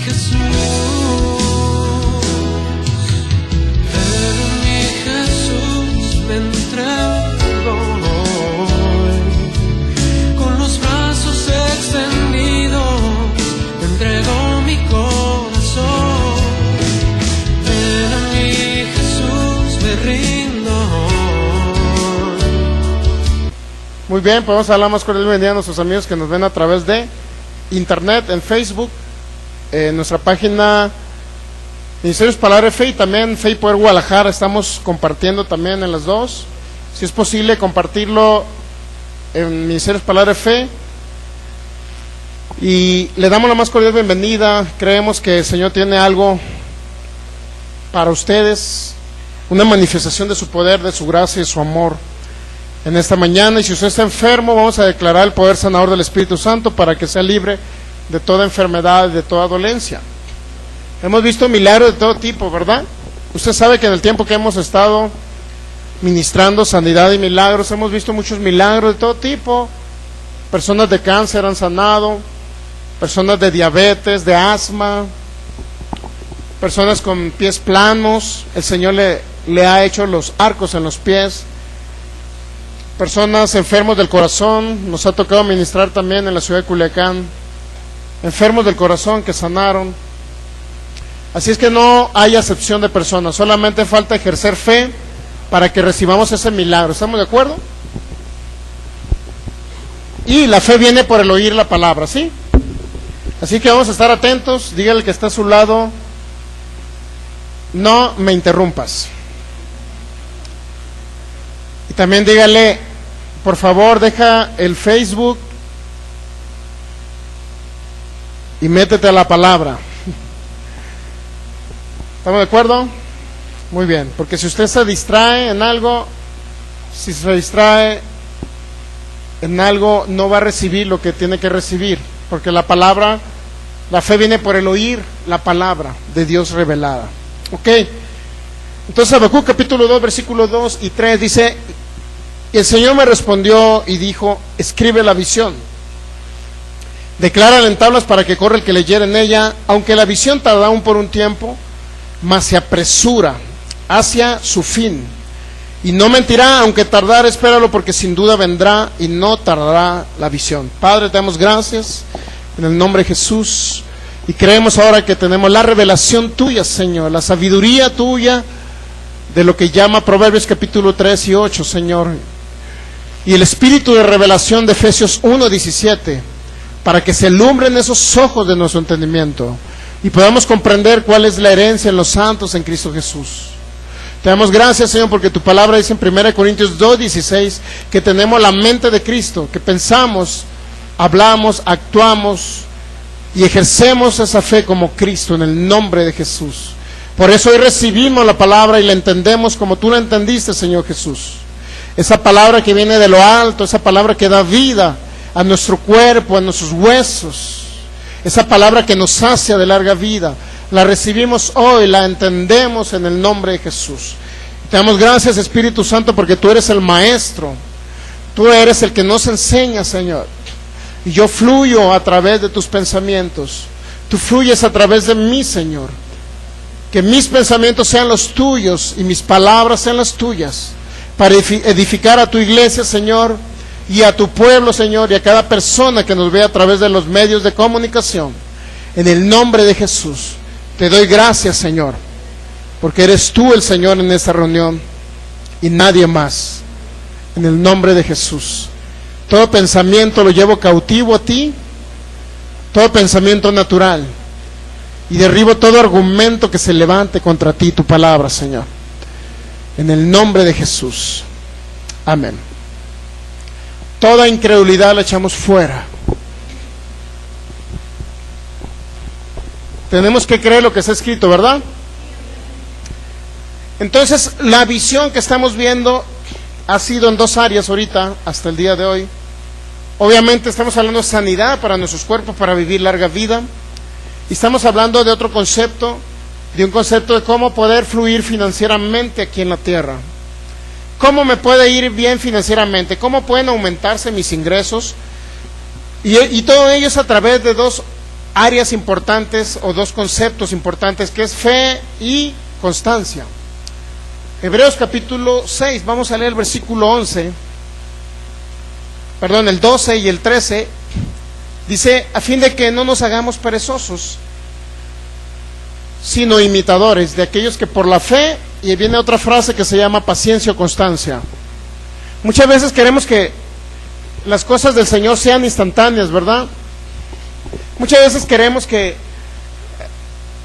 Jesús, me entrego hoy, con los brazos extendidos, te entrego mi corazón. Ven a mí, Jesús, me rindo hoy. Muy bien, podemos hablar más con el bienvenida a nuestros amigos que nos ven a través de internet, en Facebook, en nuestra página Ministerios Palabra de Fe, y también Fe y Poder Guadalajara. Estamos compartiendo también en las dos. Si es posible, compartirlo en Ministerios Palabra de Fe. Y le damos la más cordial bienvenida. Creemos que el Señor tiene algo para ustedes, una manifestación de su poder, de su gracia y de su amor en esta mañana. Y si usted está enfermo, vamos a declarar el poder sanador del Espíritu Santo para que sea libre de toda enfermedad, de toda dolencia. Hemos visto milagros de todo tipo, ¿verdad? Usted sabe que en el tiempo que hemos estado ministrando sanidad y milagros, hemos visto muchos milagros de todo tipo. Personas de cáncer han sanado, personas de diabetes, de asma, personas con pies planos, el Señor le ha hecho los arcos en los pies. Personas enfermos del corazón, nos ha tocado ministrar también en la ciudad de Culiacán, enfermos del corazón que sanaron. Así es que no hay acepción de personas, solamente falta ejercer fe para que recibamos ese milagro. ¿Estamos de acuerdo? Y la fe viene por el oír la palabra, ¿sí? Así que vamos a estar atentos. Dígale al que está a su lado: no me interrumpas. Y también dígale: por favor, deja el Facebook y métete a la palabra. ¿Estamos de acuerdo? Muy bien, porque si usted se distrae en algo, no va a recibir lo que tiene que recibir, porque la palabra, la fe viene por el oír la palabra de Dios revelada. Ok, entonces Habacuc capítulo 2, versículos 2 y 3 dice: y el Señor me respondió y dijo: escribe la visión, declárala en tablas para que corra el que leyere en ella, aunque la visión tarda aún por un tiempo, mas se apresura hacia su fin, y no mentirá, aunque tardar, espéralo, porque sin duda vendrá y no tardará la visión. Padre, te damos gracias en el nombre de Jesús, y creemos ahora que tenemos la revelación tuya, Señor, la sabiduría tuya de lo que llama Proverbios capítulo 3 y 8, Señor, y el espíritu de revelación de Efesios 1:17, para que se alumbren esos ojos de nuestro entendimiento y podamos comprender cuál es la herencia en los santos en Cristo Jesús. Te damos gracias, Señor, porque tu palabra dice en 1 Corintios 2:16 que tenemos la mente de Cristo, que pensamos, hablamos, actuamos y ejercemos esa fe como Cristo en el nombre de Jesús. Por eso hoy recibimos la palabra y la entendemos como tú la entendiste, Señor Jesús. Esa palabra que viene de lo alto, esa palabra que da vida a nuestro cuerpo, a nuestros huesos, esa palabra que nos sacia de larga vida, la recibimos hoy, la entendemos en el nombre de Jesús. Te damos gracias, Espíritu Santo, porque tú eres el maestro, tú eres el que nos enseña, Señor, y yo fluyo a través de tus pensamientos, tú fluyes a través de mí, Señor. Que mis pensamientos sean los tuyos y mis palabras sean las tuyas, para edificar a tu iglesia, Señor, y a tu pueblo, Señor, y a cada persona que nos vea a través de los medios de comunicación. En el nombre de Jesús, te doy gracias, Señor, porque eres tú el Señor en esta reunión y nadie más. En el nombre de Jesús, todo pensamiento lo llevo cautivo a ti, todo pensamiento natural, y derribo todo argumento que se levante contra ti, tu palabra, Señor. En el nombre de Jesús. Amén. Toda incredulidad la echamos fuera. Tenemos que creer lo que está escrito, ¿verdad? Entonces, la visión que estamos viendo ha sido en dos áreas ahorita, hasta el día de hoy. Obviamente estamos hablando de sanidad para nuestros cuerpos, para vivir larga vida. Y estamos hablando de otro concepto, de un concepto de cómo poder fluir financieramente aquí en la tierra. ¿Cómo me puede ir bien financieramente? ¿Cómo pueden aumentarse mis ingresos? Y todo ello es a través de dos áreas importantes o dos conceptos importantes, que es fe y constancia. Hebreos capítulo 6, vamos a leer el versículo 11, perdón, el 12 y el 13, dice: a fin de que no nos hagamos perezosos, sino imitadores de aquellos que por la fe, y viene otra frase que se llama paciencia o constancia. Muchas veces queremos que las cosas del Señor sean instantáneas, ¿verdad? Muchas veces queremos que,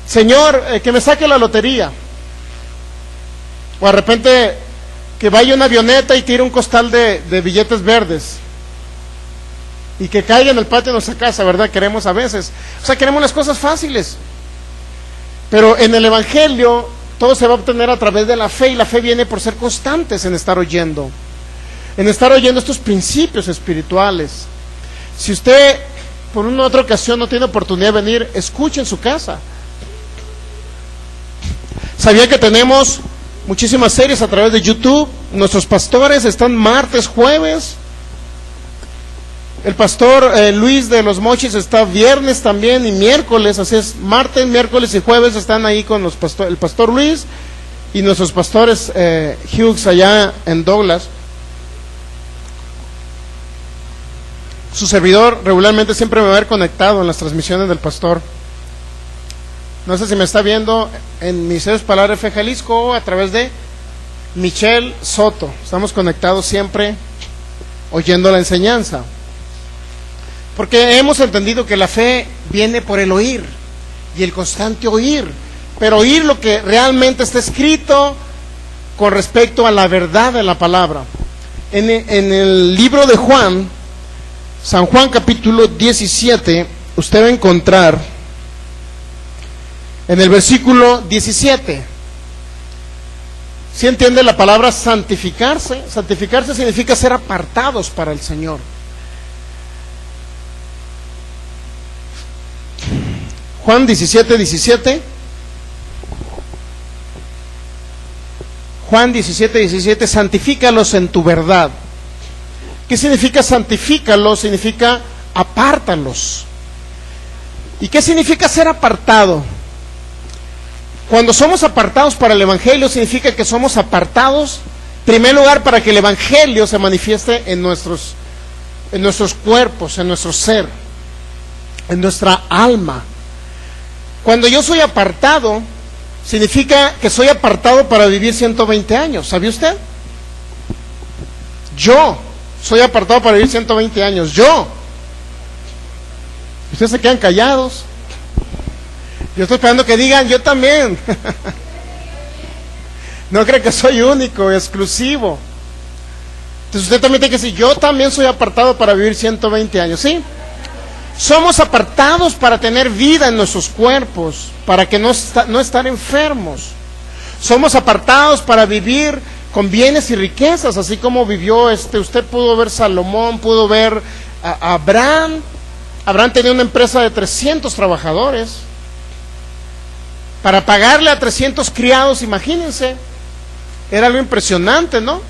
Señor, que me saque la lotería, o de repente que vaya una avioneta y tire un costal de billetes verdes y que caiga en el patio de nuestra casa, ¿verdad? Queremos a veces, o sea, queremos las cosas fáciles. Pero en el Evangelio todo se va a obtener a través de la fe, y la fe viene por ser constantes en estar oyendo estos principios espirituales. Si usted por una u otra ocasión no tiene oportunidad de venir, escuche en su casa. ¿Sabía que tenemos muchísimas series a través de YouTube? Nuestros pastores están martes, jueves. El pastor Luis de los Mochis está viernes también y miércoles, así es, martes, miércoles y jueves están ahí con el pastor Luis y nuestros pastores Hughes allá en Douglas. Su servidor regularmente siempre me va a ver conectado en las transmisiones del pastor. No sé si me está viendo en Misiones Palabra Fe Jalisco o a través de Michelle Soto. Estamos conectados siempre oyendo la enseñanza. Porque hemos entendido que la fe viene por el oír y el constante oír, pero oír lo que realmente está escrito con respecto a la verdad de la palabra. En el libro de Juan, San Juan capítulo 17, usted va a encontrar en el versículo 17, ¿sí entiende la palabra santificarse? Santificarse significa ser apartados para el Señor. Juan 17:17. Juan 17:17, santifícalos en tu verdad. ¿Qué significa santifícalos? Significa apártalos. ¿Y qué significa ser apartado? Cuando somos apartados para el Evangelio, significa que somos apartados, en primer lugar, para que el Evangelio se manifieste en nuestros cuerpos, en nuestro ser, en nuestra alma. Cuando yo soy apartado, significa que soy apartado para vivir 120 años. ¿Sabía usted? Yo soy apartado para vivir 120 años. Yo. Ustedes se quedan callados. Yo estoy esperando que digan, yo también. No creo que soy único, exclusivo. Entonces usted también tiene que decir, yo también soy apartado para vivir 120 años. ¿Sí? Somos apartados para tener vida en nuestros cuerpos, para que no estar enfermos. Somos apartados para vivir con bienes y riquezas, así como vivió usted pudo ver Salomón, pudo ver a Abraham. Abraham tenía una empresa de 300 trabajadores. Para pagarle a 300 criados, imagínense. Era algo impresionante, ¿no?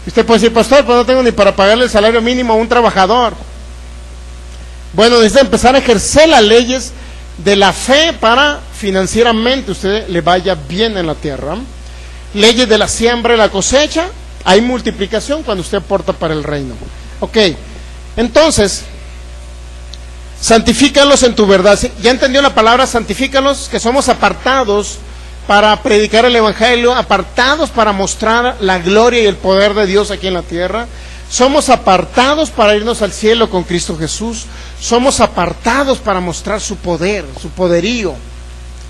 Usted puede decir, pastor, pues no tengo ni para pagarle el salario mínimo a un trabajador. Bueno, necesita empezar a ejercer las leyes de la fe para financieramente usted le vaya bien en la tierra. Leyes de la siembra y la cosecha. Hay multiplicación cuando usted aporta para el reino. Ok, entonces, santifícalos en tu verdad. ¿Ya entendió la palabra santifícalos? Que somos apartados para predicar el Evangelio, apartados para mostrar la gloria y el poder de Dios aquí en la tierra. Somos apartados para irnos al cielo con Cristo Jesús. Somos apartados para mostrar su poder, su poderío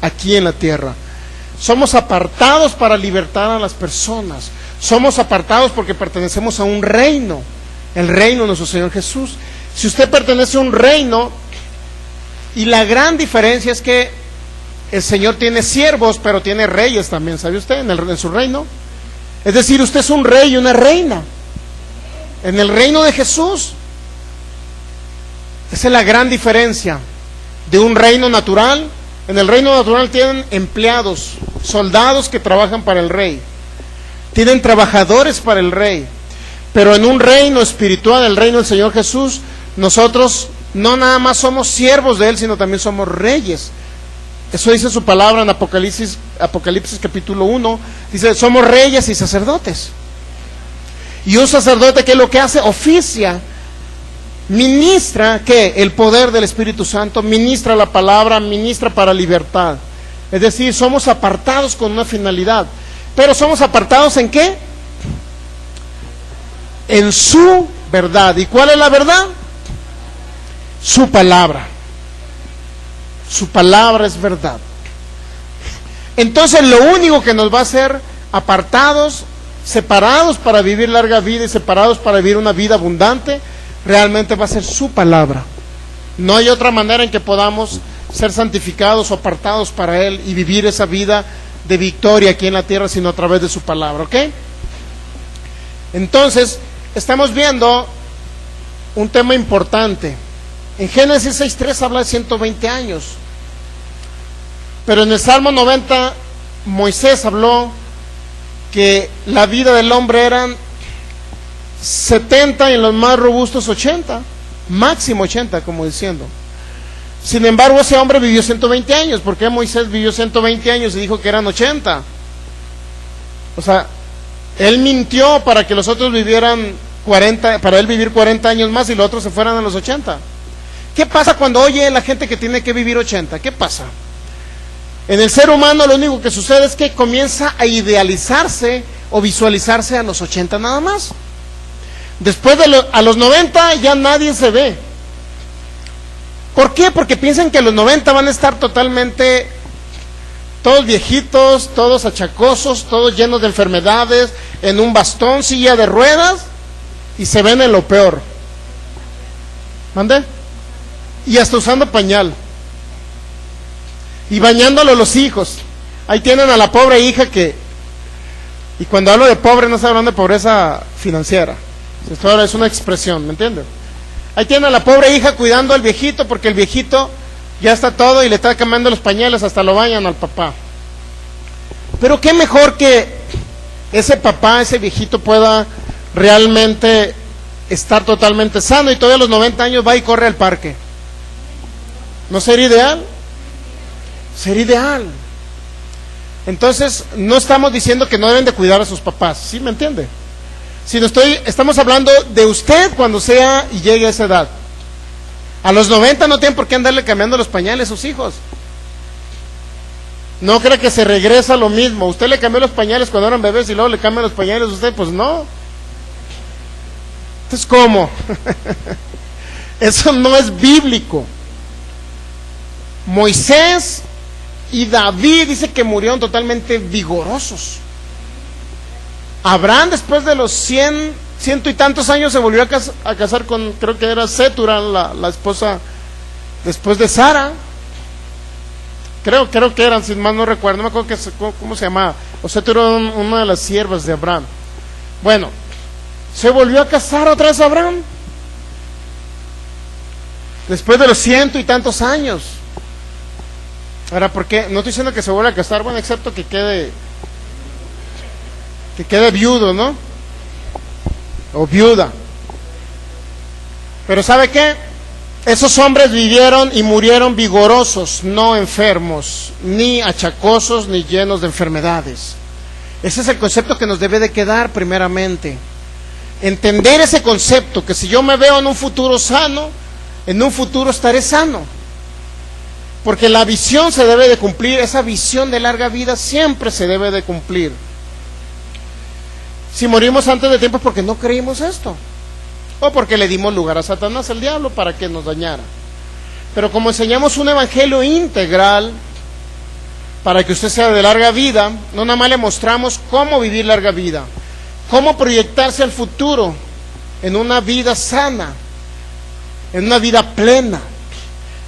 aquí en la tierra. Somos apartados para libertar a las personas. Somos apartados porque pertenecemos a un reino, el reino de nuestro Señor Jesús. Si usted pertenece a un reino, y la gran diferencia es que el Señor tiene siervos, pero tiene reyes también, ¿sabe usted? En su reino. Es decir, usted es un rey y una reina en el reino de Jesús. Esa es la gran diferencia de un reino natural. En el reino natural tienen empleados, soldados que trabajan para el rey, tienen trabajadores para el rey. Pero en un reino espiritual, el reino del Señor Jesús, nosotros no nada más somos siervos de Él, sino también somos reyes. Eso dice su palabra en Apocalipsis capítulo 1, dice, somos reyes y sacerdotes. Y un sacerdote, ¿qué es lo que hace? Oficia, ministra, ¿qué? El poder del Espíritu Santo, ministra la palabra, ministra para libertad. Es decir, somos apartados con una finalidad. Pero somos apartados ¿en qué? En su verdad. ¿Y cuál es la verdad? Su palabra. Su palabra es verdad. Entonces lo único que nos va a hacer apartados, separados para vivir larga vida y separados para vivir una vida abundante, realmente va a ser su palabra. No hay otra manera en que podamos ser santificados o apartados para Él y vivir esa vida de victoria aquí en la tierra, sino a través de su palabra, ¿ok? Entonces, estamos viendo un tema importante. En Génesis 6:3 habla de 120 años. Pero en el Salmo 90, Moisés habló que la vida del hombre eran 70 y en los más robustos 80, máximo 80, como diciendo. Sin embargo, ese hombre vivió 120 años. ¿Por qué Moisés vivió 120 años y dijo que eran 80? O sea, él mintió para que los otros vivieran 40, para él vivir 40 años más y los otros se fueran a los 80. ¿Qué pasa cuando oye la gente que tiene que vivir 80? ¿Qué pasa? En el ser humano lo único que sucede es que comienza a idealizarse o visualizarse a los 80 nada más. Después a los 90 ya nadie se ve. ¿Por qué? Porque piensan que a los 90 van a estar totalmente todos viejitos, todos achacosos, todos llenos de enfermedades, en un bastón, silla de ruedas, y se ven en lo peor. ¿Mande? Y hasta usando pañal. Y bañándolo los hijos. Ahí tienen a la pobre hija que, y cuando hablo de pobre no estoy hablando de pobreza financiera, esto es una expresión, ¿me entiendes? Ahí tienen a la pobre hija cuidando al viejito, porque el viejito ya está todo y le está cambiando los pañales, hasta lo bañan al papá. Pero qué mejor que ese papá, ese viejito pueda realmente estar totalmente sano y todavía a los 90 años va y corre al parque. ¿No sería ideal? Sería ideal. Entonces, no estamos diciendo que no deben de cuidar a sus papás, ¿sí me entiende? Sino estamos hablando de usted cuando sea y llegue a esa edad. A los 90 no tienen por qué andarle cambiando los pañales a sus hijos. No cree que se regresa lo mismo. Usted le cambió los pañales cuando eran bebés y luego le cambian los pañales a usted, pues no. Entonces, ¿cómo? Eso no es bíblico. Moisés y David dice que murieron totalmente vigorosos. Abraham, después de los 100 y tantos años, se volvió a casar con, creo que era Sétura, la esposa después de Sara. Creo que eran, sin más no recuerdo, no me acuerdo cómo se llamaba. O Sétura era una de las siervas de Abraham. Bueno, se volvió a casar otra vez Abraham, después de los 100 y tantos años. Ahora, ¿por qué? No estoy diciendo que se vuelva a casar, bueno, excepto que quede viudo, ¿no? O viuda. Pero ¿sabe qué? Esos hombres vivieron y murieron vigorosos, no enfermos, ni achacosos, ni llenos de enfermedades. Ese es el concepto que nos debe de quedar primeramente. Entender ese concepto, que si yo me veo en un futuro sano, en un futuro estaré sano. Porque la visión se debe de cumplir, esa visión de larga vida siempre se debe de cumplir. Si morimos antes de tiempo es porque no creímos esto, o porque le dimos lugar a Satanás, el diablo, para que nos dañara. Pero como enseñamos un evangelio integral, para que usted sea de larga vida, no nada más le mostramos cómo vivir larga vida, cómo proyectarse al futuro en una vida sana, en una vida plena,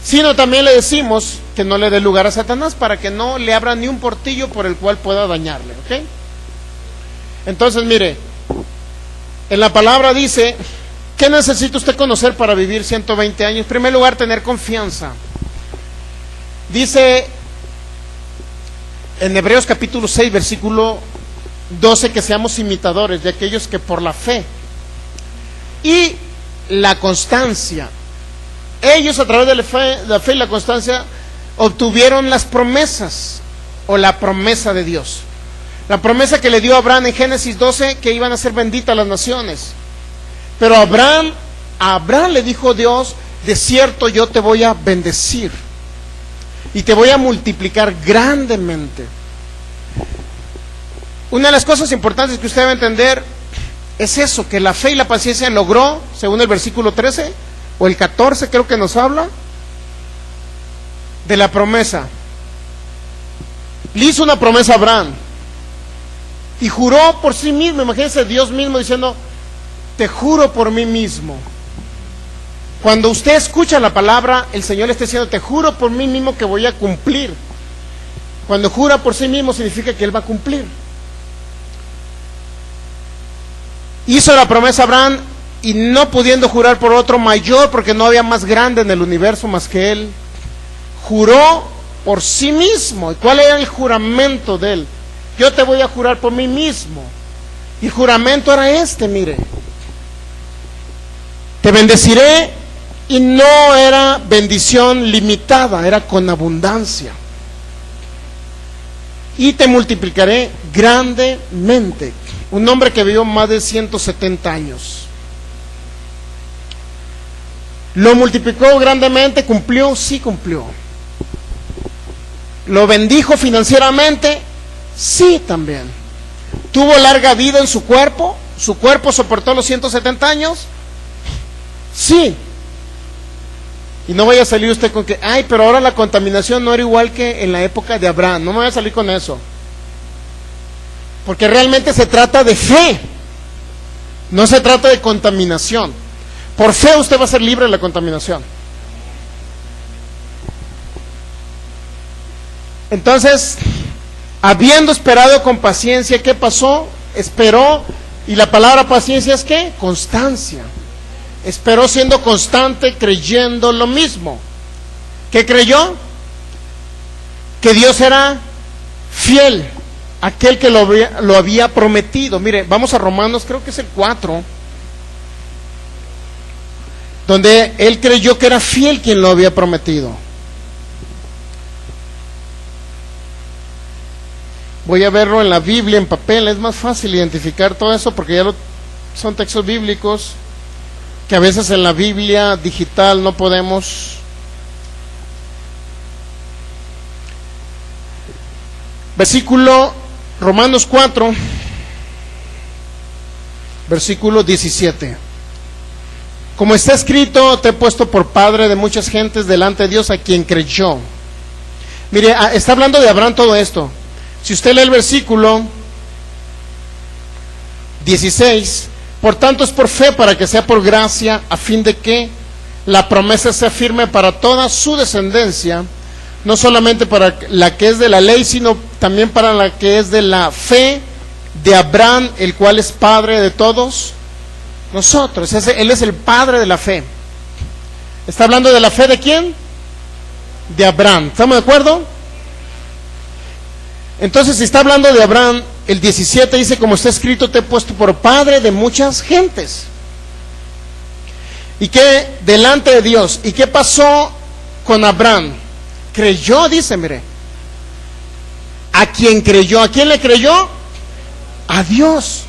sino también le decimos que no le dé lugar a Satanás para que no le abra ni un portillo por el cual pueda dañarle, ¿ok? Entonces, mire, en la palabra dice, ¿qué necesita usted conocer para vivir 120 años? En primer lugar, tener confianza. Dice en Hebreos capítulo 6, versículo 12, que seamos imitadores de aquellos que por la fe y la constancia ellos a través de la fe y la constancia obtuvieron las promesas o la promesa de Dios. La promesa que le dio a Abraham en Génesis 12, que iban a ser benditas las naciones. Pero a Abraham le dijo Dios, de cierto yo te voy a bendecir y te voy a multiplicar grandemente. Una de las cosas importantes que usted debe entender es eso, que la fe y la paciencia logró, según el versículo 13 o el 14 creo que nos habla, de la promesa. Le hizo una promesa a Abraham y juró por sí mismo. Imagínense Dios mismo diciendo, te juro por mí mismo. Cuando usted escucha la palabra, el Señor le está diciendo, te juro por mí mismo que voy a cumplir. Cuando jura por sí mismo significa que Él va a cumplir. Hizo la promesa a Abraham y no pudiendo jurar por otro mayor, porque no había más grande en el universo más que Él, juró por sí mismo. ¿Y cuál era el juramento de Él? Yo te voy a jurar por mí mismo. Y el juramento era este, mire. Te bendeciré, y no era bendición limitada, era con abundancia. Y te multiplicaré grandemente. Un hombre que vivió más de 170 años. Lo multiplicó grandemente, cumplió, sí cumplió. Lo bendijo financieramente, sí también. Tuvo larga vida en su cuerpo soportó los 170 años, sí. Y no vaya a salir usted con que, ay, pero ahora la contaminación no era igual que en la época de Abraham. No me vaya a salir con eso. Porque realmente se trata de fe. No se trata de contaminación. Por fe usted va a ser libre de la contaminación. Entonces, habiendo esperado con paciencia, ¿qué pasó? Esperó, y la palabra paciencia es ¿qué? Constancia. Esperó siendo constante, creyendo lo mismo. ¿Qué creyó? Que Dios era fiel, aquel que lo había prometido. Mire, vamos a Romanos, creo que es el 4, donde él creyó que era fiel quien lo había prometido. Voy a verlo en la Biblia, en papel, es más fácil identificar todo eso porque ya son textos bíblicos que a veces en la Biblia digital no podemos. Versículo, Romanos 4, versículo 17. Como está escrito, te he puesto por padre de muchas gentes delante de Dios a quien creyó. Mire, está hablando de Abraham todo esto. Si usted lee el versículo 16, por tanto es por fe para que sea por gracia, a fin de que la promesa sea firme para toda su descendencia, no solamente para la que es de la ley, sino también para la que es de la fe de Abraham, el cual es padre de todos nosotros. Él es el padre de la fe. ¿Está hablando de la fe de quién? De Abraham. ¿Estamos de acuerdo? Entonces, si está hablando de Abraham, el 17 dice, como está escrito, te he puesto por padre de muchas gentes. ¿Y qué? Delante de Dios. ¿Y qué pasó con Abraham? Creyó, dice, mire. ¿A quién creyó? ¿A quién le creyó? A Dios.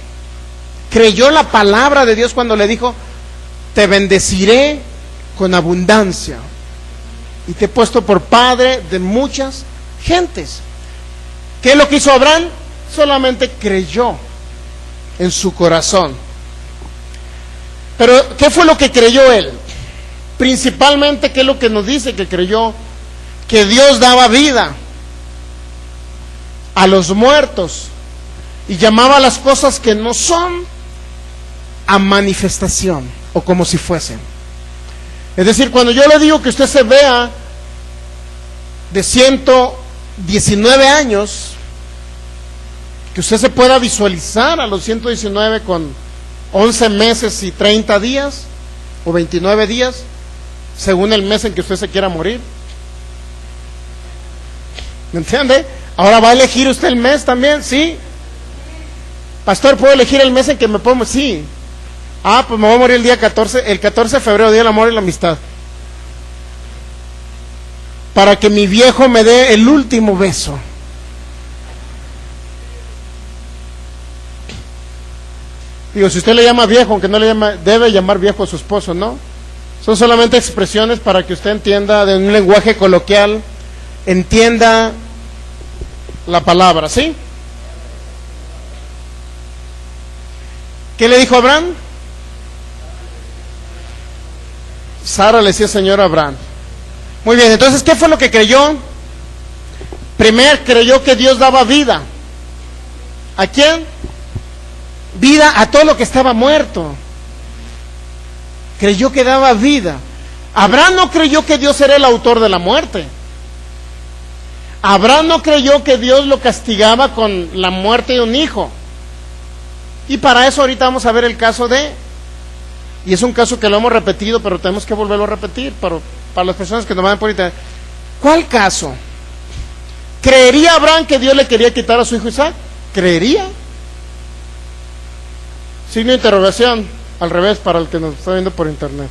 Creyó la palabra de Dios cuando le dijo, te bendeciré con abundancia. Y te he puesto por padre de muchas gentes. ¿Qué es lo que hizo Abraham? Solamente creyó en su corazón. Pero ¿qué fue lo que creyó él? Principalmente, ¿qué es lo que nos dice que creyó? Que Dios daba vida a los muertos y llamaba las cosas que no son a manifestación o como si fuesen. Es decir, cuando yo le digo que usted se vea de 119 años, que usted se pueda visualizar a los 119 con 11 meses y 30 días o 29 días, según el mes en que usted se quiera morir. ¿Me entiende? Ahora va a elegir usted el mes también, ¿sí? Pastor, ¿puedo elegir el mes en que me puedo? Sí. Ah, pues me voy a morir el día 14, el 14 de febrero, Día del Amor y la Amistad. para que mi viejo me dé el último beso. Digo, si usted le llama viejo, aunque no le llama, debe llamar viejo a su esposo, ¿no? Son solamente expresiones para que usted entienda de un lenguaje coloquial, entienda la palabra, ¿sí? ¿Qué le dijo Abraham? Sara le decía señor Abraham. Muy bien, entonces, ¿qué fue lo que creyó? Primero creyó que Dios daba vida. ¿A quién? Vida a todo lo que estaba muerto. Creyó que daba vida. Abraham no creyó que Dios era el autor de la muerte. Abraham no creyó que Dios lo castigaba con la muerte de un hijo. Y para eso ahorita vamos a ver el caso de... Y es un caso que lo hemos repetido, pero tenemos que volverlo a repetir para las personas que nos van por internet. ¿Cuál caso? ¿Creería Abraham que Dios le quería quitar a su hijo Isaac? ¿Creería? Signo de interrogación, al revés, para el que nos está viendo por internet.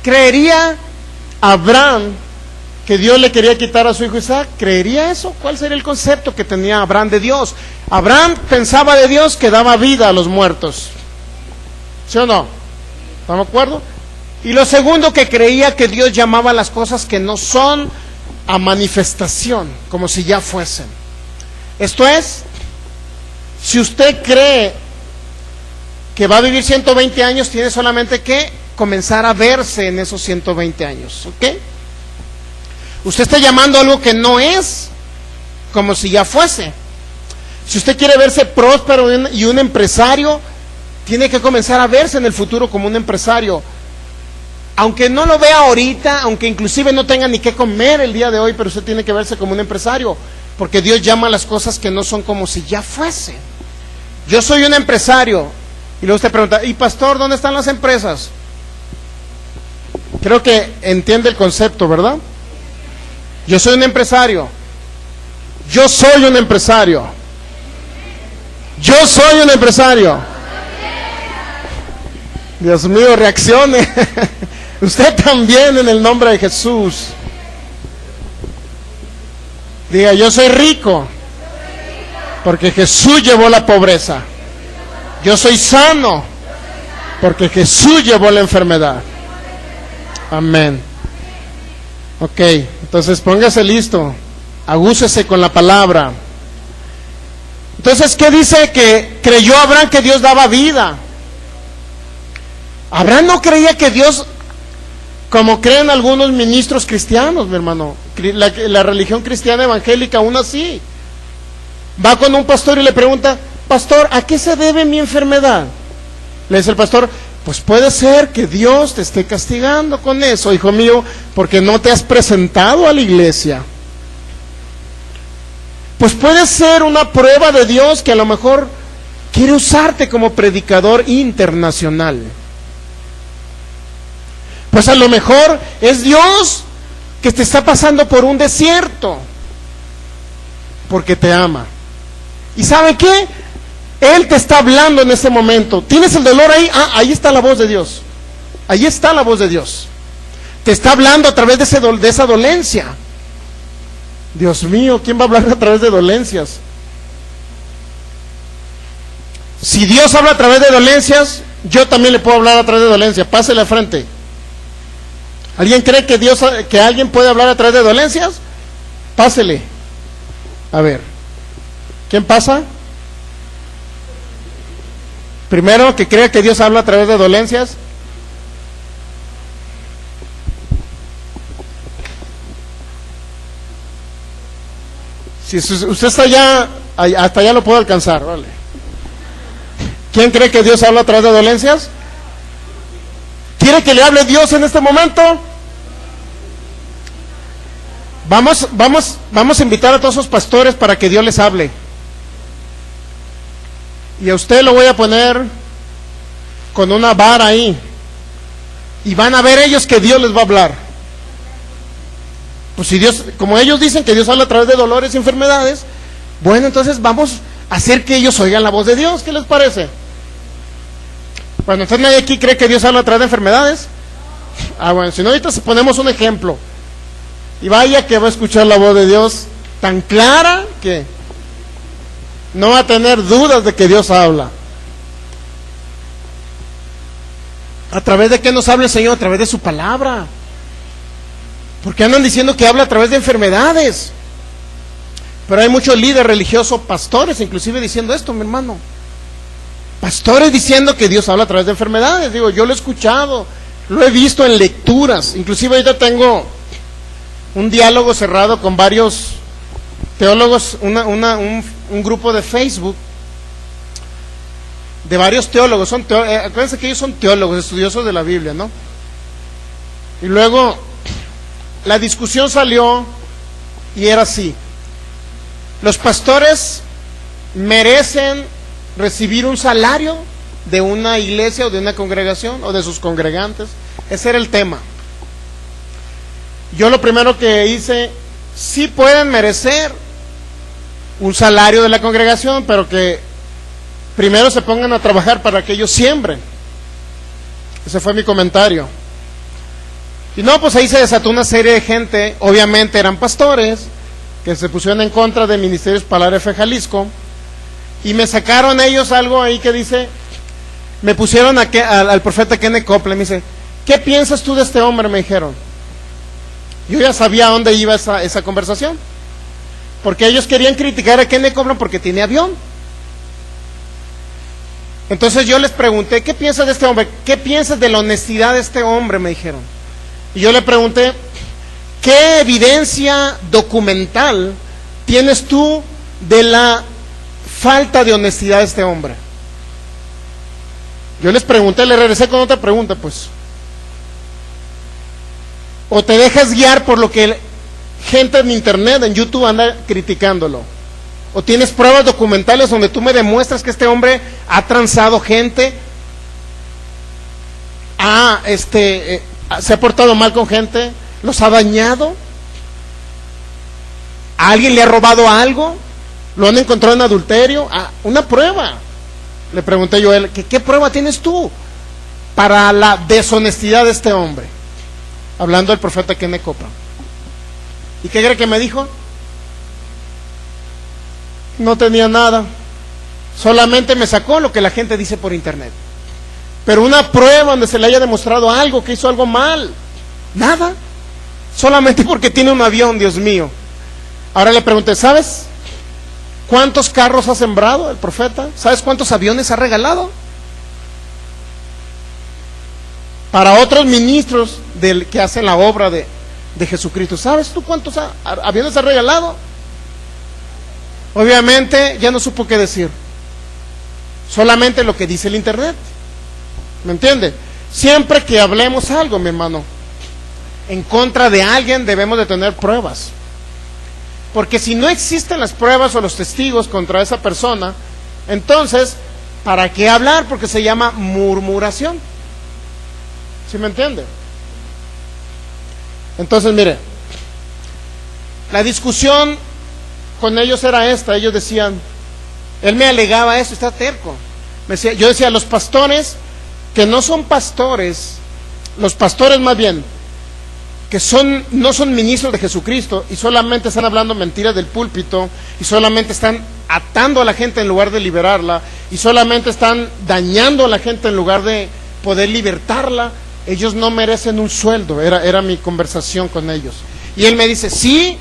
¿Creería Abraham que Dios le quería quitar a su hijo Isaac? ¿Creería eso? ¿Cuál sería el concepto que tenía Abraham de Dios? Abraham pensaba de Dios que daba vida a los muertos. ¿Sí o no? ¿Estamos de acuerdo? Y lo segundo, que creía que Dios llamaba las cosas que no son a manifestación, como si ya fuesen. Esto es, si usted cree que va a vivir 120 años, tiene solamente que comenzar a verse en esos 120 años, ¿ok? Usted está llamando algo que no es, como si ya fuese. Si usted quiere verse próspero y un empresario, tiene que comenzar a verse en el futuro como un empresario. Aunque no lo vea ahorita, aunque inclusive no tenga ni qué comer el día de hoy, pero usted tiene que verse como un empresario, porque Dios llama a las cosas que no son como si ya fuesen. Yo soy un empresario, y luego usted pregunta, ¿y pastor, dónde están las empresas? Creo que entiende el concepto, ¿verdad? Yo soy un empresario. Yo soy un empresario. Yo soy un empresario. Dios mío, reaccione. Usted también, en el nombre de Jesús. Diga, yo soy rico, porque Jesús llevó la pobreza. Yo soy sano, porque Jesús llevó la enfermedad. Amén. Ok, entonces póngase listo, agúcese con la palabra. Entonces, ¿qué dice? Que creyó Abraham que Dios daba vida. Abraham no creía que Dios, como creen algunos ministros cristianos, mi hermano, la religión cristiana evangélica aún así. Va con un pastor y le pregunta, pastor, ¿a qué se debe mi enfermedad? Le dice el pastor, pues puede ser que Dios te esté castigando con eso, hijo mío, porque no te has presentado a la iglesia. Pues puede ser una prueba de Dios que a lo mejor quiere usarte como predicador internacional. Pues a lo mejor es Dios que te está pasando por un desierto, porque te ama. ¿Y sabe qué? Él te está hablando en ese momento. ¿Tienes el dolor ahí? Ah, ahí está la voz de Dios. Ahí está la voz de Dios. Te está hablando a través de esa dolencia. Dios mío, ¿quién va a hablar a través de dolencias? Si Dios habla a través de dolencias, yo también le puedo hablar a través de dolencias. Pásele al frente. ¿Alguien cree que alguien puede hablar a través de dolencias? Pásele. A ver. ¿Quién pasa? Primero, que crea que Dios habla a través de dolencias. Si usted está allá, hasta allá lo puedo alcanzar, vale. ¿Quién cree que Dios habla a través de dolencias? ¿Quiere que le hable Dios en este momento? Vamos a invitar a todos esos pastores para que Dios les hable. Y a usted lo voy a poner con una vara ahí. Y van a ver ellos que Dios les va a hablar. Pues si Dios, como ellos dicen que Dios habla a través de dolores y enfermedades, bueno, entonces vamos a hacer que ellos oigan la voz de Dios. ¿Qué les parece? Bueno, entonces nadie aquí cree que Dios habla a través de enfermedades. Ah, bueno, si no, ahorita ponemos un ejemplo. Y vaya que va a escuchar la voz de Dios tan clara que no va a tener dudas de que Dios habla. ¿A través de qué nos habla el Señor? A través de su palabra. Porque andan diciendo que habla a través de enfermedades. Pero hay muchos líderes religiosos, pastores, inclusive diciendo esto, mi hermano. Pastores diciendo que Dios habla a través de enfermedades. Digo, yo lo he escuchado, lo he visto en lecturas. Inclusive ahorita tengo un diálogo cerrado con varios teólogos, un grupo de Facebook de varios teólogos. Acuérdense que ellos son teólogos, estudiosos de la Biblia, ¿no? Y luego la discusión salió y era así: los pastores merecen recibir un salario de una iglesia o de una congregación o de sus congregantes. Ese era el tema. Yo lo primero que hice, sí pueden merecer un salario de la congregación, pero que primero se pongan a trabajar para que ellos siembren. Ese fue mi comentario. Y no, pues ahí se desató una serie de gente, obviamente eran pastores, que se pusieron en contra de Ministerios Palabra Fe Jalisco, y me sacaron ellos algo ahí que dice, me pusieron al profeta Kenneth Copeland, me dice, ¿qué piensas tú de este hombre? Me dijeron. Yo ya sabía a dónde iba esa conversación, porque ellos querían criticar a Kenneth Copeland porque tiene avión. Entonces yo les pregunté, ¿qué piensas de este hombre? ¿Qué piensas de la honestidad de este hombre? Me dijeron. Y yo le pregunté, ¿qué evidencia documental tienes tú de la falta de honestidad de este hombre? Yo les pregunté, le regresé con otra pregunta, pues. O te dejas guiar por lo que gente en internet, en YouTube, anda criticándolo. O tienes pruebas documentales donde tú me demuestras que este hombre ha transado gente, se ha portado mal con gente, los ha dañado, a alguien le ha robado algo, lo han encontrado en adulterio, una prueba. Le pregunté yo a él, ¿qué prueba tienes tú para la deshonestidad de este hombre? Hablando del profeta Kenneth Copeland. ¿Y qué cree que me dijo? No tenía nada, solamente me sacó lo que la gente dice por internet. Pero una prueba donde se le haya demostrado algo, que hizo algo mal, nada, solamente porque tiene un avión, Dios mío. Ahora le pregunté, ¿sabes cuántos carros ha sembrado el profeta? ¿Sabes cuántos aviones ha regalado? Para otros ministros que hacen la obra de Jesucristo, ¿sabes tú cuántos aviones ha regalado? Obviamente ya no supo qué decir, solamente lo que dice el internet. ¿Me entiende? Siempre que hablemos algo, mi hermano, en contra de alguien, debemos de tener pruebas. Porque si no existen las pruebas o los testigos contra esa persona, entonces, ¿para qué hablar? Porque se llama murmuración. ¿Sí me entiende? Entonces, mire, la discusión con ellos era esta. Ellos decían, él me alegaba esto, está terco. Yo decía, los pastores que no son pastores, los pastores más bien, que no son ministros de Jesucristo y solamente están hablando mentiras del púlpito y solamente están atando a la gente en lugar de liberarla y solamente están dañando a la gente en lugar de poder libertarla, ellos no merecen un sueldo. Era mi conversación con ellos. Y él me dice, sí,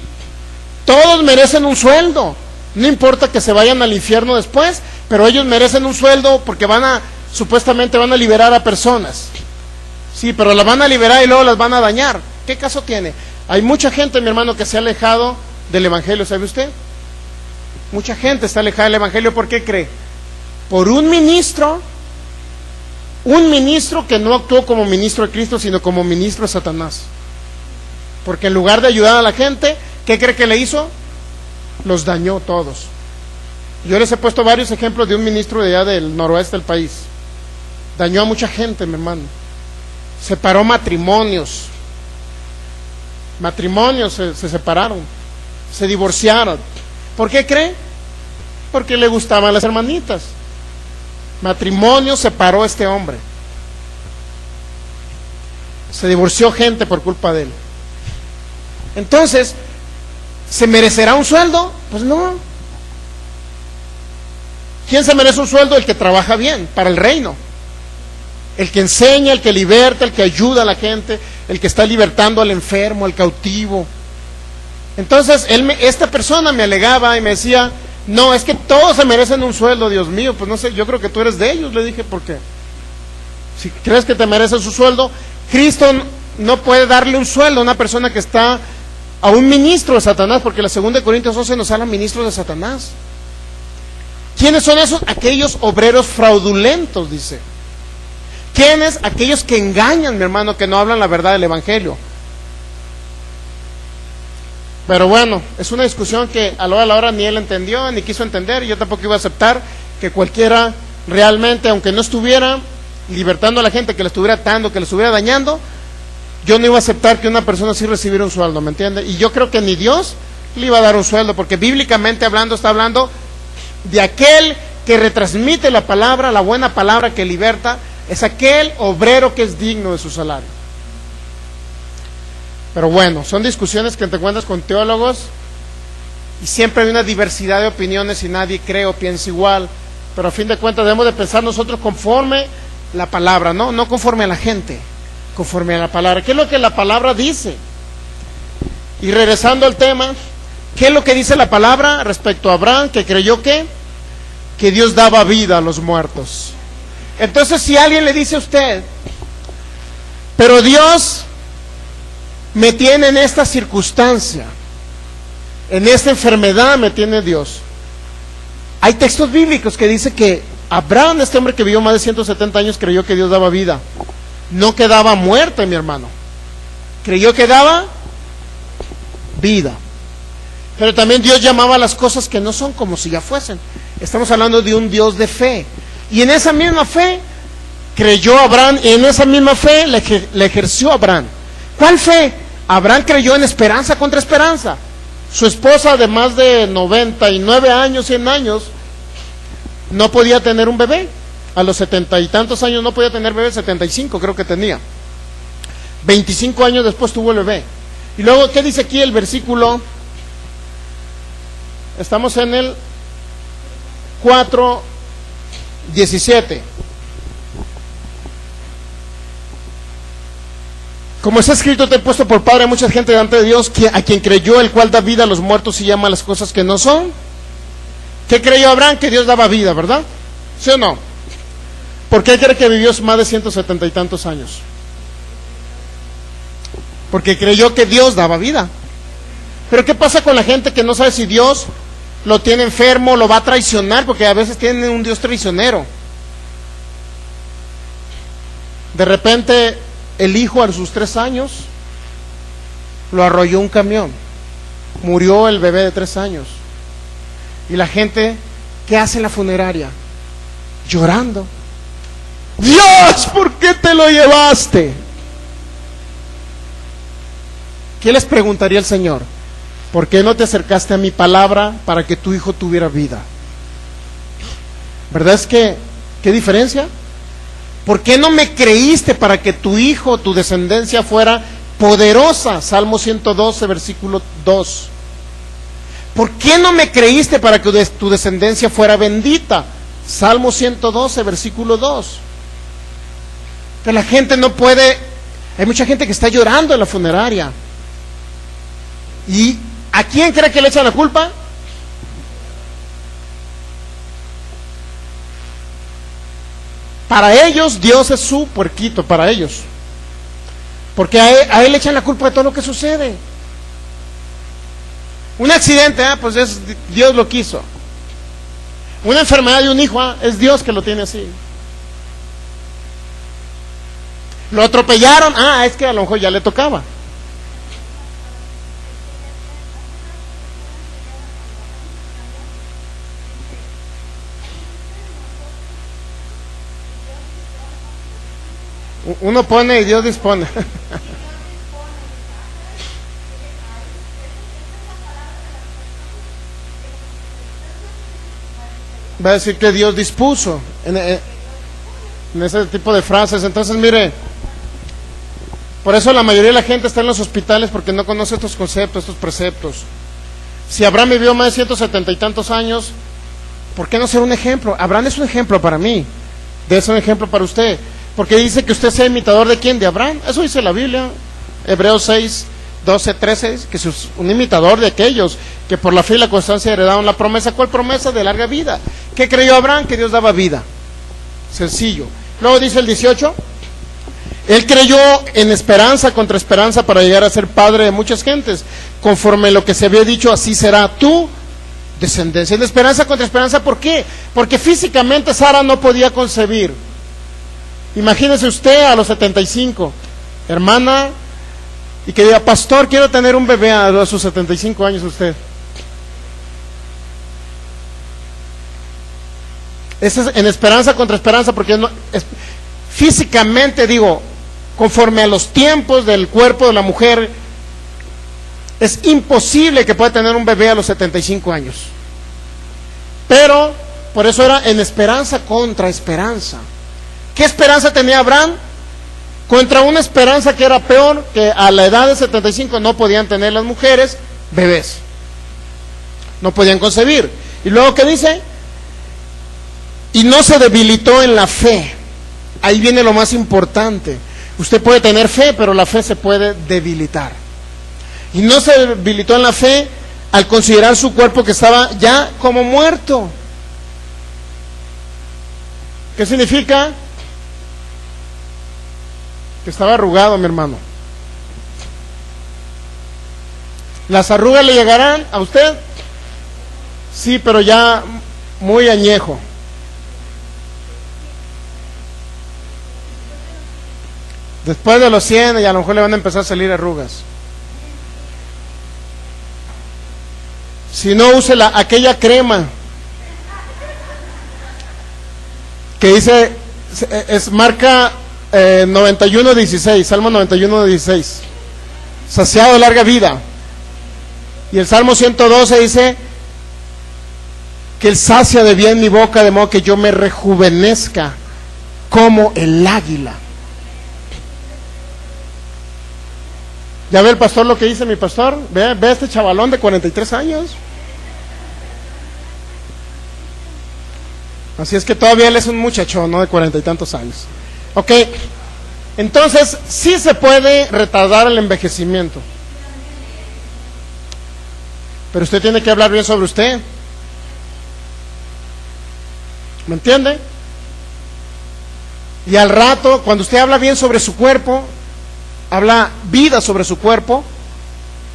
todos merecen un sueldo, no importa que se vayan al infierno después, pero ellos merecen un sueldo porque supuestamente van a liberar a personas. Sí, pero las van a liberar y luego las van a dañar. ¿Qué caso tiene? Hay mucha gente, mi hermano, que se ha alejado del evangelio, ¿sabe usted? Mucha gente está alejada del evangelio. ¿Por qué cree? Por un ministro que no actuó como ministro de Cristo, sino como ministro de Satanás. Porque en lugar de ayudar a la gente, ¿qué cree que le hizo? Los dañó todos. Yo les he puesto varios ejemplos de un ministro de allá del noroeste del país. Dañó a mucha gente, mi hermano. Separó matrimonios. Se separaron. Se divorciaron. ¿Por qué cree? Porque le gustaban las hermanitas. Matrimonio separó a este hombre. Se divorció gente por culpa de él. Entonces, ¿se merecerá un sueldo? Pues no. ¿Quién se merece un sueldo? El que trabaja bien para el reino, el que enseña, el que liberta, el que ayuda a la gente, el que está libertando al enfermo, al cautivo. Entonces, esta persona me alegaba y me decía, no, es que todos se merecen un sueldo. Dios mío, pues no sé, yo creo que tú eres de ellos. Le dije, ¿por qué? Si crees que te mereces su sueldo, Cristo no puede darle un sueldo a una persona que está a un ministro de Satanás, porque la 2 Corintios 11 nos habla ministros de Satanás. ¿Quiénes son esos? Aquellos obreros fraudulentos, dice. ¿Quiénes? Aquellos que engañan, mi hermano, que no hablan la verdad del evangelio. Pero bueno, es una discusión que a la hora ni él entendió, ni quiso entender, y yo tampoco iba a aceptar que cualquiera realmente, aunque no estuviera libertando a la gente, que le estuviera atando, que le estuviera dañando, yo no iba a aceptar que una persona así recibiera un sueldo, ¿me entiende? Y yo creo que ni Dios le iba a dar un sueldo, porque bíblicamente hablando está hablando de aquel que retransmite la palabra, la buena palabra que liberta, es aquel obrero que es digno de su salario. Pero bueno, son discusiones que te encuentras con teólogos y siempre hay una diversidad de opiniones y nadie cree o piensa igual, pero a fin de cuentas debemos de pensar nosotros conforme la palabra, no conforme a la gente, conforme a la palabra. ¿Qué es lo que la palabra dice? Y regresando al tema, ¿qué es lo que dice la palabra respecto a Abraham, que creyó que Dios daba vida a los muertos? Entonces, si alguien le dice a usted, pero Dios me tiene en esta circunstancia, en esta enfermedad me tiene Dios. Hay textos bíblicos que dice que Abraham, este hombre que vivió más de 170 años, creyó que Dios daba vida. No que daba muerte, mi hermano. Creyó que daba vida. Pero también Dios llamaba a las cosas que no son como si ya fuesen. Estamos hablando de un Dios de fe. Y en esa misma fe creyó Abraham, y en esa misma fe le ejerció Abraham. ¿Cuál fe? Abraham creyó en esperanza contra esperanza. Su esposa de más de 99 años, 100 años, no podía tener un bebé. A los 70 y tantos años no podía tener bebé, 75 creo que tenía. 25 años después tuvo el bebé. Y luego, ¿qué dice aquí el versículo? Estamos en el 4:17. Como está escrito, te he puesto por padre a mucha gente delante de Dios, a quien creyó, el cual da vida a los muertos y llama a las cosas que no son. ¿Qué creyó Abraham? Que Dios daba vida, ¿verdad? ¿Sí o no? ¿Por qué cree que vivió más de 170 y tantos años? Porque creyó que Dios daba vida. Pero ¿qué pasa con la gente que no sabe si Dios lo tiene enfermo, lo va a traicionar? Porque a veces tienen un Dios traicionero. De repente el hijo a sus 3 años lo arrolló un camión, murió el bebé de 3 años, y la gente, ¿qué hace en la funeraria? Llorando. Dios, ¿por qué te lo llevaste? ¿Qué les preguntaría el Señor? ¿Por qué no te acercaste a mi palabra para que tu hijo tuviera vida? ¿Verdad es que qué diferencia? ¿Por qué no me creíste para que tu hijo, tu descendencia fuera poderosa? Salmo 112, versículo 2. ¿Por qué no me creíste para que tu descendencia fuera bendita? Salmo 112, versículo 2. Que la gente no puede, hay mucha gente que está llorando en la funeraria. ¿Y a quién cree que le echan la culpa? Para ellos Dios es su puerquito, para ellos. Porque a él le echan la culpa de todo lo que sucede. Un accidente, pues Dios lo quiso. Una enfermedad de un hijo, es Dios que lo tiene así. Lo atropellaron, es que a lo mejor ya le tocaba. Uno pone y Dios dispone. Va a decir que Dios dispuso en ese tipo de frases. Entonces, mire, Por eso la mayoría de la gente está en los hospitales porque no conoce estos conceptos, estos preceptos. Si Abraham vivió más de 170 y tantos años, ¿por qué no ser un ejemplo? Abraham es un ejemplo para mí, debe ser un ejemplo para usted, porque dice que usted sea imitador de ¿quién? De Abraham. Eso dice la Biblia, Hebreos 6, 12, 13, que es un imitador de aquellos que por la fe y la constancia heredaron la promesa. ¿Cuál promesa? De larga vida. ¿Qué creyó Abraham? Que Dios daba vida. Sencillo. Luego dice el 18, él creyó en esperanza contra esperanza para llegar a ser padre de muchas gentes. Conforme lo que se había dicho, así será tu descendencia. En esperanza contra esperanza, ¿por qué? Porque físicamente Sara no podía concebir. Imagínese usted a los 75, hermana, y que diga, pastor, quiero tener un bebé a sus 75 años usted. Eso es en esperanza contra esperanza, porque no, físicamente, digo, conforme a los tiempos del cuerpo de la mujer, es imposible que pueda tener un bebé a los 75 años. Pero, por eso era en esperanza contra esperanza. ¿Qué esperanza tenía Abraham? Contra una esperanza que era peor, que a la edad de 75 no podían tener las mujeres bebés. No podían concebir. Y luego, ¿qué dice? Y no se debilitó en la fe. Ahí viene lo más importante. Usted puede tener fe, pero la fe se puede debilitar. Y no se debilitó en la fe al considerar su cuerpo que estaba ya como muerto. ¿Qué significa? Que estaba arrugado, mi hermano. ¿Las arrugas le llegarán a usted? Sí, pero ya muy añejo. Después de los 100 y a lo mejor le van a empezar a salir arrugas. Si no, use aquella crema que dice, es marca 91:16, Salmo 91:16, saciado de larga vida. Y el Salmo 112 dice que Él sacia de bien mi boca, de modo que yo me rejuvenezca como el águila. ¿Ya ve el pastor lo que dice mi pastor? Ve este chavalón de 43 años. Así es que todavía él es un muchachón, ¿no? De 40 y tantos años. Ok, entonces sí se puede retardar el envejecimiento. Pero usted tiene que hablar bien sobre usted. ¿Me entiende? Y al rato, cuando usted habla bien sobre su cuerpo, habla vida sobre su cuerpo,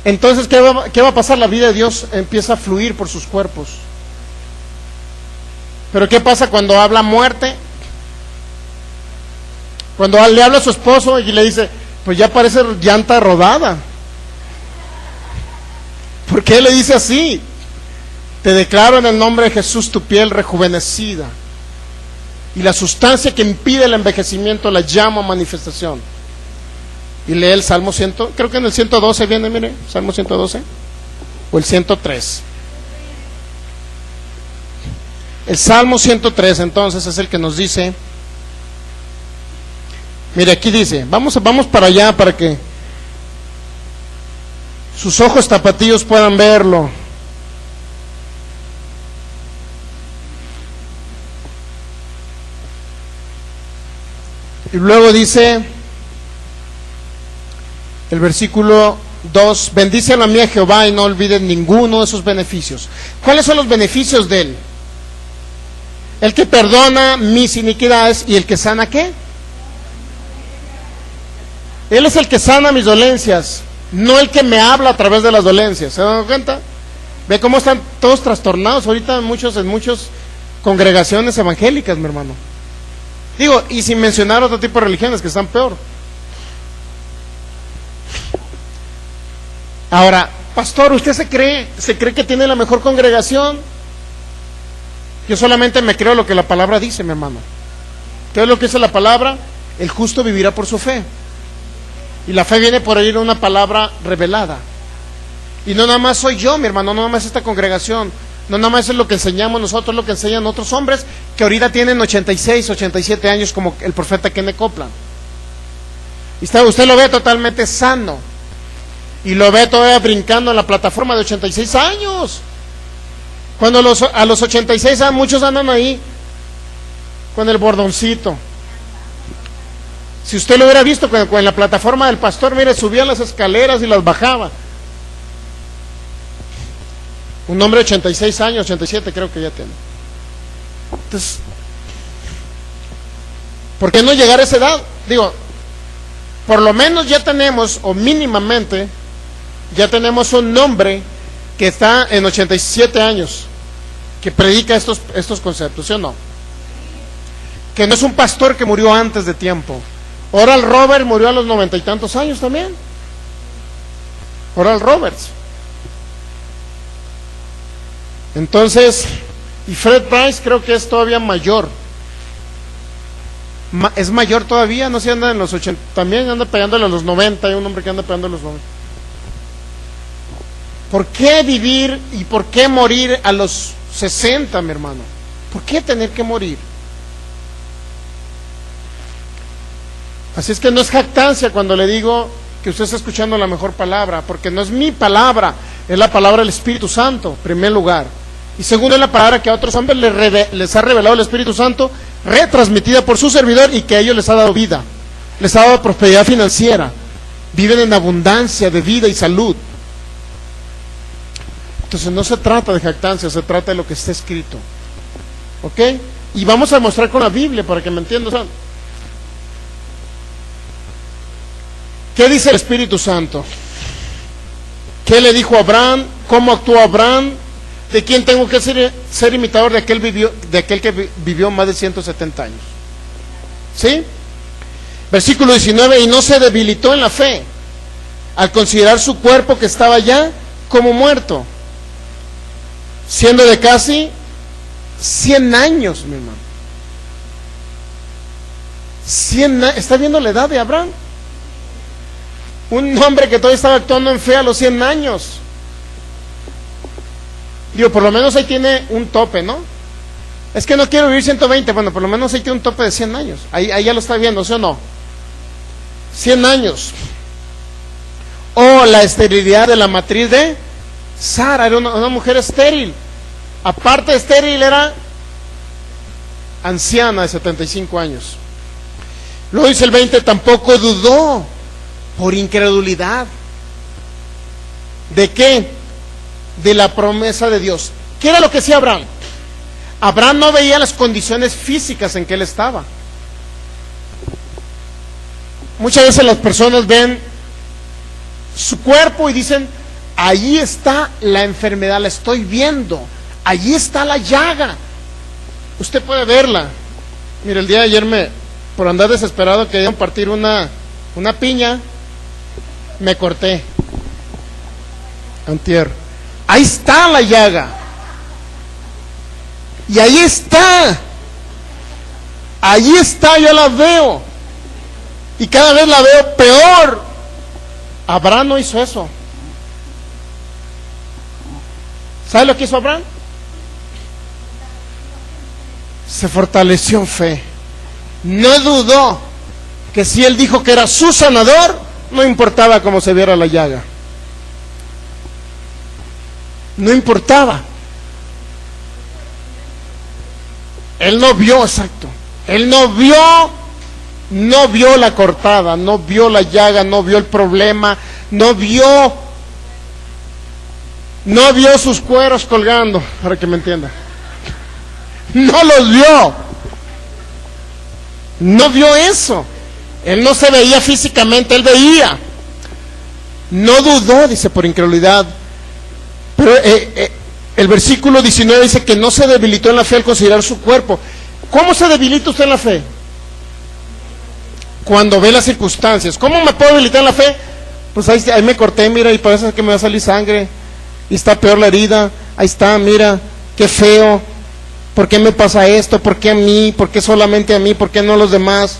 entonces ¿qué va a pasar? La vida de Dios empieza a fluir por sus cuerpos. Pero ¿qué pasa cuando habla muerte? Cuando le habla a su esposo y le dice, pues ya parece llanta rodada. ¿Por qué le dice así? Te declaro en el nombre de Jesús tu piel rejuvenecida. Y la sustancia que impide el envejecimiento la llamo a manifestación. Y lee el Salmo 100, creo que en el 112 viene, mire, Salmo 112, o el 103. El Salmo 103 entonces es el que nos dice, mire, aquí dice, vamos para allá para que sus ojos tapatíos puedan verlo. Y luego dice el versículo 2, bendice a mí a Jehová y no olviden ninguno de sus beneficios. ¿Cuáles son los beneficios de Él? El que perdona mis iniquidades y el que sana ¿qué? Él es el que sana mis dolencias, no el que me habla a través de las dolencias. ¿Se dan cuenta? Ve cómo están todos trastornados ahorita en muchas congregaciones evangélicas, mi hermano. Digo, y sin mencionar otro tipo de religiones que están peor. Ahora, pastor, ¿usted se cree que tiene la mejor congregación? Yo solamente me creo lo que la palabra dice, mi hermano. ¿Qué es lo que dice la palabra? El justo vivirá por su fe. Y la fe viene por oír una palabra revelada. Y no nada más soy yo, mi hermano, no nada más esta congregación, no nada más es lo que enseñamos nosotros, lo que enseñan otros hombres que ahorita tienen 86, 87 años, como el profeta Kenneth Copeland. Y usted lo ve totalmente sano. Y lo ve todavía brincando en la plataforma de 86 años. Cuando a los 86 años muchos andan ahí con el bordoncito. Si usted lo hubiera visto en la plataforma del pastor, mire, subía las escaleras y las bajaba. Un hombre de 86 años, 87 creo que ya tiene. Entonces, ¿por qué no llegar a esa edad? Digo, por lo menos ya tenemos, o mínimamente, ya tenemos un hombre que está en 87 años, que predica estos conceptos, ¿sí o no? Que no es un pastor que murió antes de tiempo. Oral Roberts murió a los 90 y tantos años también. Oral Roberts. Entonces, y Fred Price creo que es todavía mayor. Es mayor todavía, no sé, anda en los 80, también anda pegándole a los 90, hay un hombre que anda pegando a los 90. ¿Por qué vivir y por qué morir a los 60, mi hermano? ¿Por qué tener que morir? Así es que no es jactancia cuando le digo que usted está escuchando la mejor palabra, porque no es mi palabra, es la palabra del Espíritu Santo, en primer lugar. Y segundo, es la palabra que a otros hombres les ha revelado el Espíritu Santo, retransmitida por su servidor, y que a ellos les ha dado vida, les ha dado prosperidad financiera, viven en abundancia de vida y salud. Entonces no se trata de jactancia, se trata de lo que está escrito. ¿Ok? Y vamos a mostrar con la Biblia para que me entiendan. O sea, ¿qué dice el Espíritu Santo? ¿Qué le dijo a Abraham? ¿Cómo actuó Abraham? ¿De quién tengo que ser imitador? De aquel que vivió más de 170 años. ¿Sí? Versículo 19, y no se debilitó en la fe, al considerar su cuerpo que estaba ya como muerto, siendo de casi 100 años, mi hermano. 100 años. ¿Está viendo la edad de Abraham? Un hombre que todavía estaba actuando en fe a los 100 años. Digo, por lo menos ahí tiene un tope, ¿no? Es que no quiero vivir 120, bueno, por lo menos ahí tiene un tope de 100 años. Ahí ya lo está viendo, ¿sí o no? 100 años. O la esterilidad de la matriz de Sara, era una mujer estéril. Aparte de estéril, era anciana de 75 años. Luego dice el 20, tampoco dudó por incredulidad. ¿De qué? De la promesa de Dios. ¿Qué era lo que hacía Abraham? Abraham no veía las condiciones físicas en que él estaba. Muchas veces las personas ven su cuerpo y dicen, allí está la enfermedad, la estoy viendo, allí está la llaga. Usted puede verla. Mire, el día de ayer por andar desesperado, querían partir una piña, me corté. Antier. Ahí está la llaga. Y ahí está. Ahí está, yo la veo. Y cada vez la veo peor. Abraham no hizo eso. ¿Sabe lo que hizo Abraham? Se fortaleció en fe. No dudó que si él dijo que era su sanador, no importaba cómo se viera la llaga. No importaba. Él no vio, exacto. Él no vio la cortada, no vio la llaga, no vio el problema, no vio sus cueros colgando, para que me entienda. No los vio. No vio eso. Él no se veía físicamente, él veía. No dudó, dice, por incredulidad. Pero el versículo 19 dice que no se debilitó en la fe al considerar su cuerpo. ¿Cómo se debilita usted en la fe? Cuando ve las circunstancias. ¿Cómo me puedo debilitar en la fe? Pues ahí me corté, mira, y parece que me va a salir sangre. Y está peor la herida. Ahí está, mira, qué feo. ¿Por qué me pasa esto? ¿Por qué a mí? ¿Por qué solamente a mí? ¿Por qué no a los demás?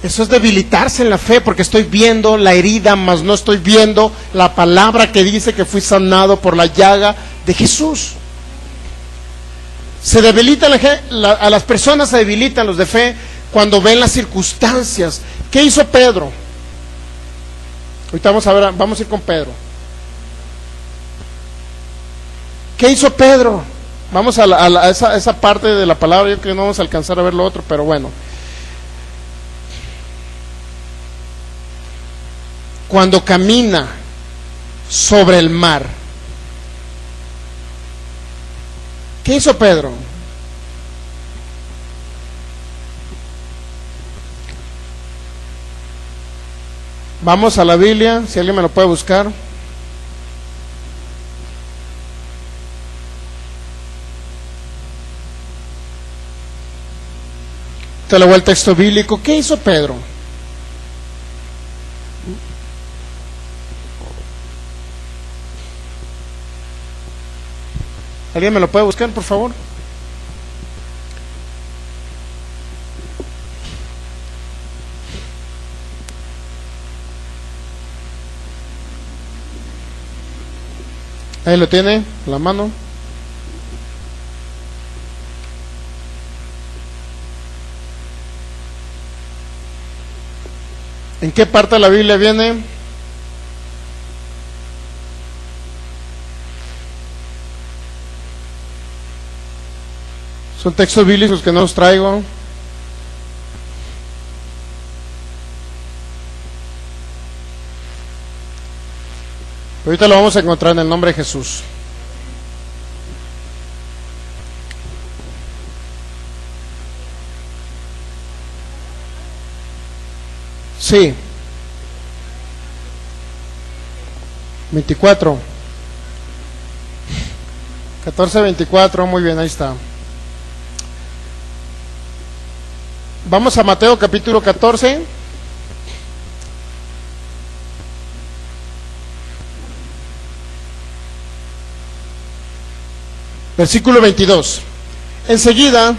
Eso es debilitarse en la fe, porque estoy viendo la herida, mas no estoy viendo la palabra que dice que fui sanado por la llaga de Jesús. Se debilita a las personas, se debilitan los de fe cuando ven las circunstancias. ¿Qué hizo Pedro? Ahorita vamos a ir con Pedro. ¿Qué hizo Pedro? Vamos a esa parte de la palabra. Yo creo que no vamos a alcanzar a ver lo otro, pero bueno. Cuando camina sobre el mar, ¿qué hizo Pedro? Vamos a la Biblia, si alguien me lo puede buscar. Te lo voy al texto bíblico. ¿Qué hizo Pedro? ¿Alguien me lo puede buscar, por favor? Ahí lo tiene, la mano. ¿En qué parte de la Biblia viene? Son textos bíblicos que no los traigo. Ahorita lo vamos a encontrar en el nombre de Jesús. Sí. 24. 14:24, muy bien, ahí está. Vamos a Mateo capítulo 14. Versículo 22. Enseguida,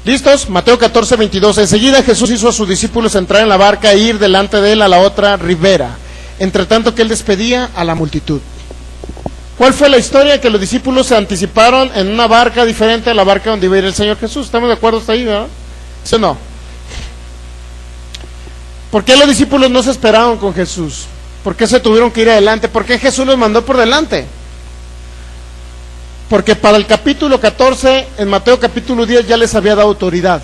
¿listos? Mateo 14:22. Enseguida Jesús hizo a sus discípulos entrar en la barca e ir delante de él a la otra ribera, entre tanto que él despedía a la multitud. ¿Cuál fue la historia? Que los discípulos se anticiparon en una barca diferente a la barca donde iba a ir el Señor Jesús. ¿Estamos de acuerdo hasta ahí, verdad? ¿Sí o no? ¿Por qué los discípulos no se esperaron con Jesús? ¿Por qué se tuvieron que ir adelante? ¿Por qué Jesús los mandó por delante? Porque para el capítulo 14, en Mateo capítulo 10 ya les había dado autoridad.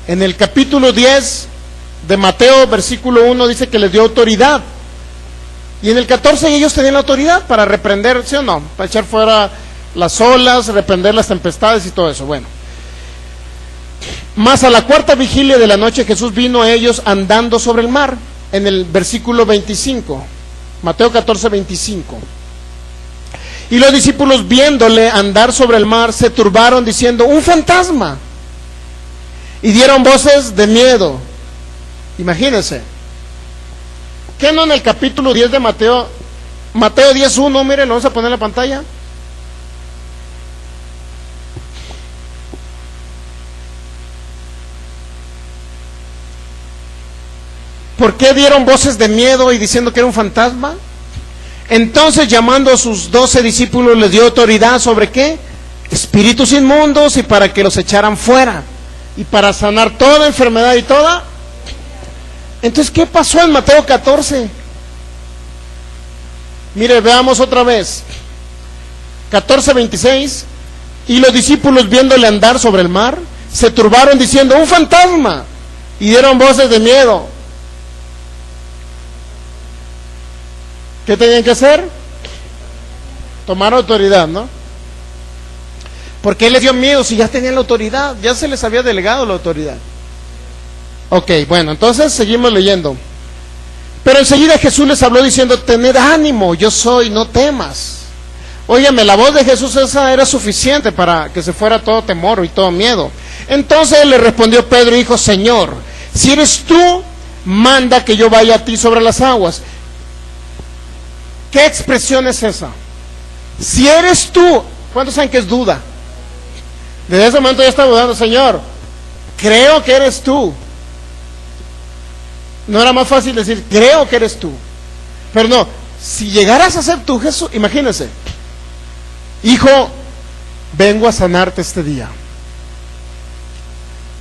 En el capítulo 10 de Mateo, versículo 1, dice que les dio autoridad. Y en el 14 ellos tenían la autoridad para reprender, ¿sí o no? Para echar fuera las olas, reprender las tempestades y todo eso. Bueno. Mas a la cuarta vigilia de la noche Jesús vino a ellos andando sobre el mar, en el versículo 25, Mateo 14:25. Y los discípulos viéndole andar sobre el mar se turbaron diciendo: un fantasma, y dieron voces de miedo. Imagínense, ¿qué no en el capítulo 10 de Mateo 10:1, miren, lo vamos a poner en la pantalla? ¿Por qué dieron voces de miedo y diciendo que era un fantasma? Entonces, llamando a sus 12 discípulos, les dio autoridad sobre ¿qué? Espíritus inmundos, y para que los echaran fuera, y para sanar toda enfermedad y toda. Entonces, ¿qué pasó en Mateo 14? Mire, veamos otra vez. 14:26. Y los discípulos, viéndole andar sobre el mar, se turbaron diciendo: un fantasma, y dieron voces de miedo. ¿Qué tenían que hacer? Tomar autoridad, ¿no? ¿Por qué les dio miedo si ya tenían la autoridad? Ya se les había delegado la autoridad. Ok, bueno, entonces seguimos leyendo. Pero enseguida Jesús les habló diciendo: tened ánimo, yo soy, no temas. Óigame, la voz de Jesús esa era suficiente para que se fuera todo temor y todo miedo. Entonces le respondió Pedro y dijo: Señor, si eres tú, manda que yo vaya a ti sobre las aguas. ¿Qué expresión es esa? Si eres tú, ¿cuántos saben que es duda? Desde ese momento ya está dudando: Señor, creo que eres tú. ¿No era más fácil decir creo que eres tú? Pero no, si llegaras a ser tú, Jesús, imagínense, hijo, vengo a sanarte este día,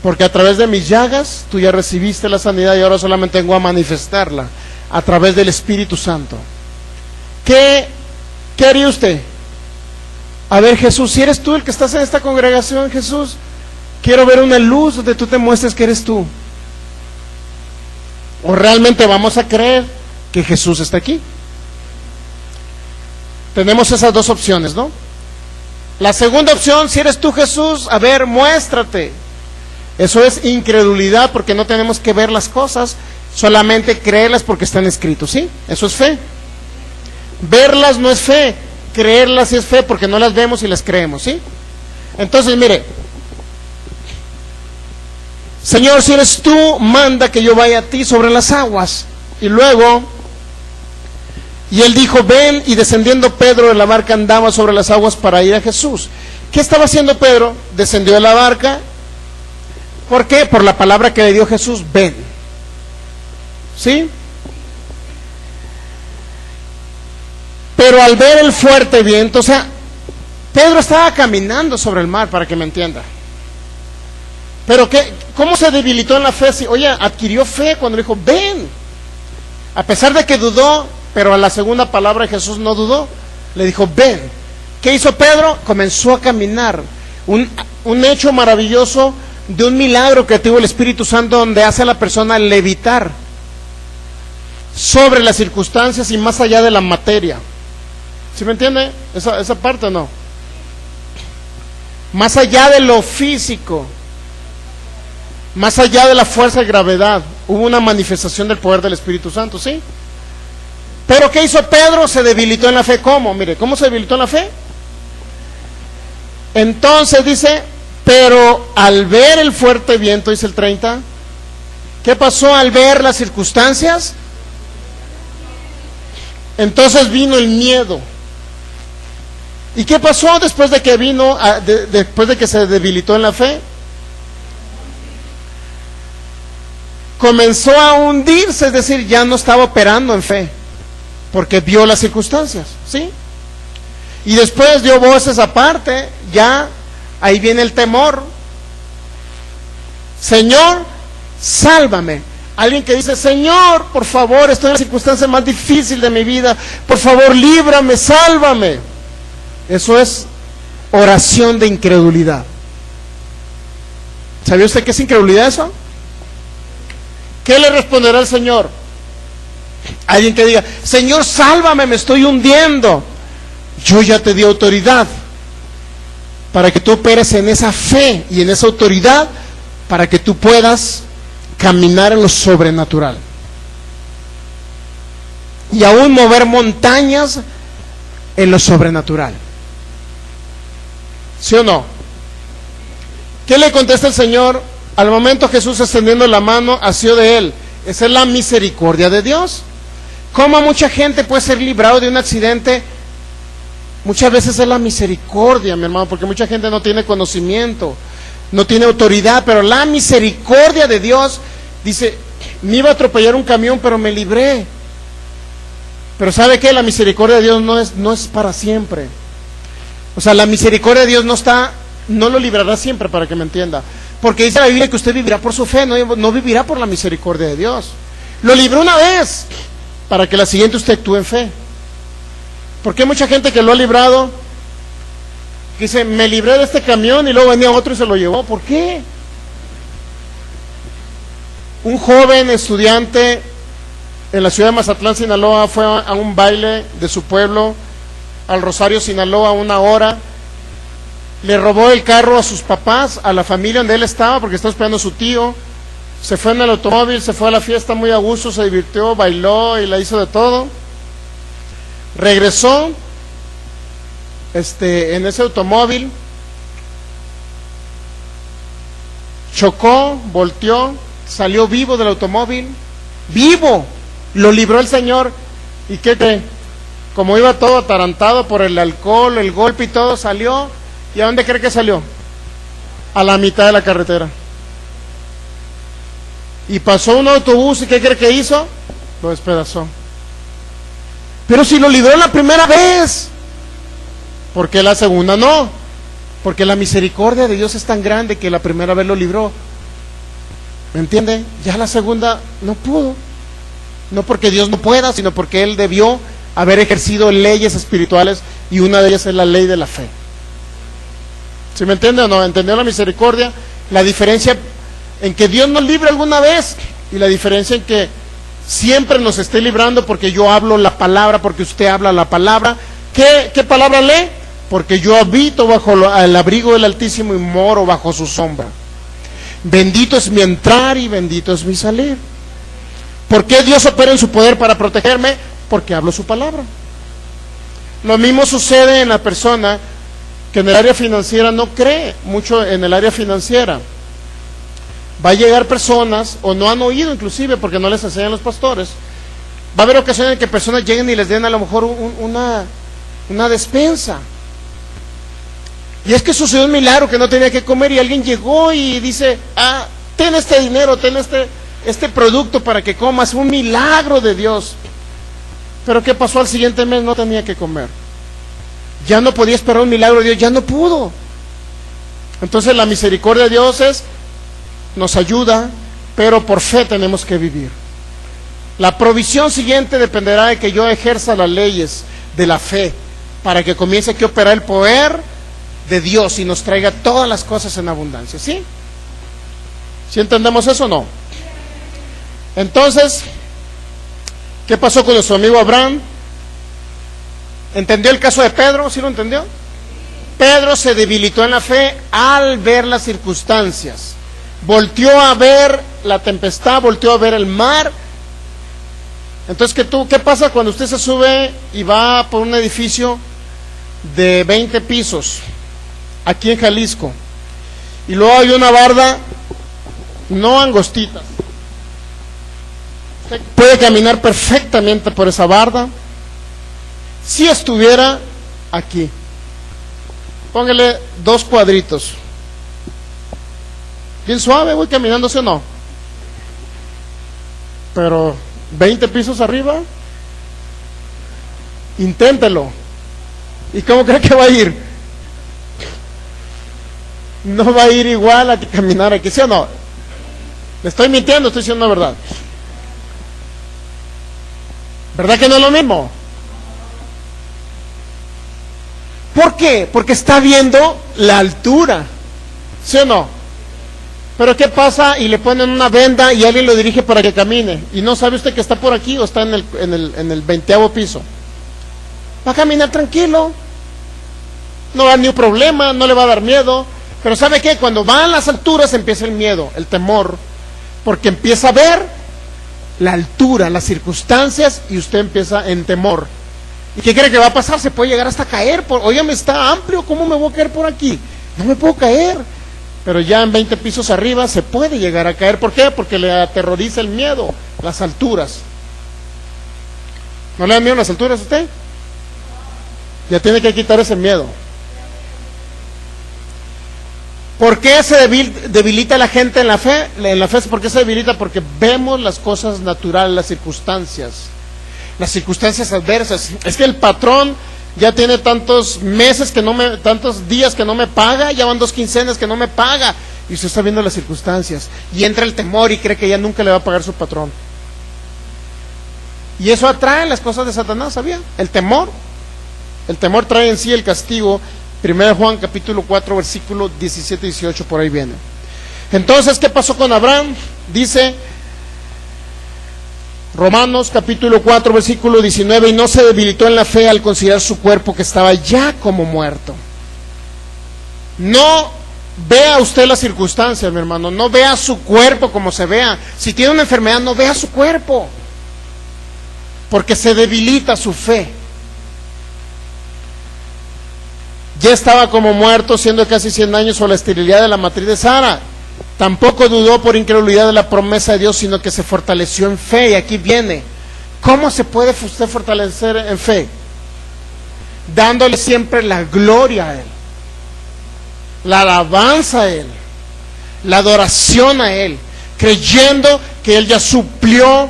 porque a través de mis llagas tú ya recibiste la sanidad y ahora solamente vengo a manifestarla a través del Espíritu Santo. ¿Qué haría usted? A ver, Jesús, si eres tú el que estás en esta congregación, Jesús, quiero ver una luz donde tú te muestres que eres tú. ¿O realmente vamos a creer que Jesús está aquí? Tenemos esas dos opciones, ¿no? La segunda opción, si eres tú, Jesús, a ver, muéstrate. Eso es incredulidad, porque no tenemos que ver las cosas, solamente creerlas porque están escritos, ¿sí? Eso es fe. Verlas no es fe, creerlas es fe, porque no las vemos y las creemos, ¿sí? Entonces, mire, Señor, si eres tú, manda que yo vaya a ti sobre las aguas. Y luego, y él dijo, ven, y descendiendo Pedro de la barca andaba sobre las aguas para ir a Jesús. ¿Qué estaba haciendo Pedro? Descendió de la barca. ¿Por qué? Por la palabra que le dio Jesús, ven. ¿Sí? Pero al ver el fuerte viento, o sea, Pedro estaba caminando sobre el mar, para que me entienda. Pero ¿cómo se debilitó en la fe? Oye, adquirió fe cuando le dijo, ven. A pesar de que dudó, pero a la segunda palabra de Jesús no dudó. Le dijo, ven. ¿Qué hizo Pedro? Comenzó a caminar. Un hecho maravilloso de un milagro que tuvo el Espíritu Santo, donde hace a la persona levitar sobre las circunstancias y más allá de la materia. ¿Sí me entiende? Esa parte, ¿no? Más allá de lo físico, más allá de la fuerza de gravedad, hubo una manifestación del poder del Espíritu Santo, ¿sí? Pero ¿qué hizo Pedro? Se debilitó en la fe. ¿Cómo? Mire, ¿cómo se debilitó en la fe? Entonces dice, pero al ver el fuerte viento, dice el 30, ¿qué pasó al ver las circunstancias? Entonces vino el miedo. ¿Y qué pasó después de que después de que se debilitó en la fe? Comenzó a hundirse, es decir, ya no estaba operando en fe, porque vio las circunstancias, ¿sí? Y después dio voces aparte, ya ahí viene el temor. Señor, sálvame. Alguien que dice, Señor, por favor, estoy en la circunstancia más difícil de mi vida, por favor, líbrame, sálvame. Eso es oración de incredulidad. ¿Sabía usted qué es incredulidad eso? ¿Qué le responderá el Señor? Alguien que diga, Señor, sálvame, me estoy hundiendo. Yo ya te di autoridad para que tú operes en esa fe y en esa autoridad, para que tú puedas caminar en lo sobrenatural y aún mover montañas en lo sobrenatural. ¿Sí o no? ¿Qué le contesta el Señor? Al momento Jesús extendiendo la mano, asió de él. Esa es la misericordia de Dios. ¿Cómo mucha gente puede ser librado de un accidente? Muchas veces es la misericordia, mi hermano, porque mucha gente no tiene conocimiento, no tiene autoridad, pero la misericordia de Dios, dice, me iba a atropellar un camión, pero me libré. Pero ¿sabe qué? La misericordia de Dios no es para siempre. O sea, la misericordia de Dios no lo librará siempre, para que me entienda. Porque dice la Biblia que usted vivirá por su fe, no vivirá por la misericordia de Dios. Lo libró una vez, para que la siguiente usted actúe en fe. Porque hay mucha gente que lo ha librado, que dice, me libré de este camión, y luego venía otro y se lo llevó. ¿Por qué? Un joven estudiante en la ciudad de Mazatlán, Sinaloa, fue a un baile de su pueblo, al Rosario, Sinaloa, 1 hora. Le robó el carro a sus papás, a la familia donde él estaba, porque estaba esperando a su tío. Se fue en el automóvil, se fue a la fiesta muy a gusto, se divirtió, bailó y la hizo de todo. Regresó en ese automóvil, chocó, volteó, salió vivo del automóvil, vivo, lo libró el Señor. ¿Y qué cree? Como iba todo atarantado por el alcohol, el golpe y todo, salió. ¿Y a dónde cree que salió? A la mitad de la carretera. Y pasó un autobús, ¿y qué cree que hizo? Lo despedazó. Pero si lo libró la primera vez, ¿por qué la segunda no? Porque la misericordia de Dios es tan grande que la primera vez lo libró. ¿Me entiende? Ya la segunda no pudo. No porque Dios no pueda, sino porque Él debió haber ejercido leyes espirituales, y una de ellas es la ley de la fe. ¿Sí me entiende o no? ¿Entendió la misericordia? La diferencia en que Dios nos libre alguna vez, y la diferencia en que siempre nos esté librando porque yo hablo la palabra, porque usted habla la palabra. ¿Qué palabra lee? Porque yo habito bajo el abrigo del Altísimo y moro bajo su sombra. Bendito es mi entrar y bendito es mi salir. ¿Por qué Dios opera en su poder para protegerme? Porque hablo su palabra. Lo mismo sucede en la persona que en el área financiera no cree mucho en el área financiera. Va a llegar personas, o no han oído inclusive, porque no les enseñan los pastores. Va a haber ocasiones en que personas lleguen y les den a lo mejor una despensa. Y es que sucedió un milagro que no tenía que comer, y alguien llegó y dice, ten este dinero, ten este producto para que comas. Un milagro de Dios. Pero ¿qué pasó al siguiente mes? No tenía que comer. Ya no podía esperar un milagro de Dios, ya no pudo. Entonces la misericordia de Dios nos ayuda, pero por fe tenemos que vivir. La provisión siguiente dependerá de que yo ejerza las leyes de la fe, para que comience aquí a operar el poder de Dios y nos traiga todas las cosas en abundancia. ¿Sí? ¿Sí entendemos eso o no? Entonces, ¿qué pasó con nuestro amigo Abraham? ¿Entendió el caso de Pedro? ¿Sí lo entendió? Pedro se debilitó en la fe al ver las circunstancias. Volteó a ver la tempestad, volteó a ver el mar. Entonces, ¿qué pasa cuando usted se sube y va por un edificio de 20 pisos aquí en Jalisco, y luego hay una barda no angostita? Usted puede caminar perfectamente por esa barda si estuviera aquí. Póngale 2 cuadritos. Bien suave, voy caminando, ¿sí o no? Pero 20 pisos arriba, inténtelo. ¿Y cómo cree que va a ir? No va a ir igual a que caminar aquí, ¿sí o no? ¿Le estoy mintiendo? Estoy diciendo la verdad. ¿Verdad que no es lo mismo? ¿Por qué? Porque está viendo la altura, ¿sí o no? Pero ¿qué pasa? Y le ponen una venda y alguien lo dirige para que camine, y no sabe usted que está por aquí o está en el 20º piso. Va a caminar tranquilo, no va a ni un problema, no le va a dar miedo. Pero ¿sabe qué? Cuando va a las alturas empieza el miedo, el temor, porque empieza a ver la altura, las circunstancias, y usted empieza en temor. ¿Y qué cree que va a pasar? Se puede llegar hasta caer. Óyeme, está amplio, ¿cómo me voy a caer por aquí? No me puedo caer. Pero ya en 20 pisos arriba se puede llegar a caer. ¿Por qué? Porque le aterroriza el miedo, las alturas. ¿No le da miedo las alturas a usted? Ya tiene que quitar ese miedo. ¿Por qué se debilita la gente en la fe? ¿Por qué se debilita? Porque vemos las cosas naturales, las circunstancias adversas. Es que el patrón ya tiene tantos meses tantos días que no me paga, ya van 2 quincenas que no me paga, y usted está viendo las circunstancias, y entra el temor y cree que ya nunca le va a pagar su patrón. Y eso atrae las cosas de Satanás, ¿sabía? El temor trae en sí el castigo. 1 Juan capítulo 4 versículo 17 y 18, por ahí viene. Entonces, ¿qué pasó con Abraham? Dice Romanos capítulo 4 versículo 19, y no se debilitó en la fe al considerar su cuerpo que estaba ya como muerto. No vea usted las circunstancias, mi hermano, no vea su cuerpo como se vea. Si tiene una enfermedad, no vea su cuerpo, porque se debilita su fe. Ya estaba como muerto, siendo casi 100 años, o la esterilidad de la matriz de Sara. Tampoco dudó por incredulidad de la promesa de Dios, sino que se fortaleció en fe. Y aquí viene, ¿cómo se puede usted fortalecer en fe? Dándole siempre la gloria a Él, la alabanza a Él, la adoración a Él, creyendo que Él ya suplió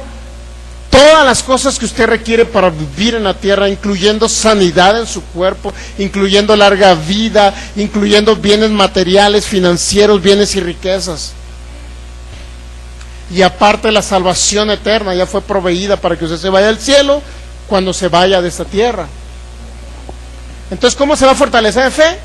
todas las cosas que usted requiere para vivir en la tierra, incluyendo sanidad en su cuerpo, incluyendo larga vida, incluyendo bienes materiales, financieros, bienes y riquezas. Y aparte la salvación eterna ya fue proveída para que usted se vaya al cielo cuando se vaya de esta tierra. Entonces, ¿cómo se va a fortalecer en fe?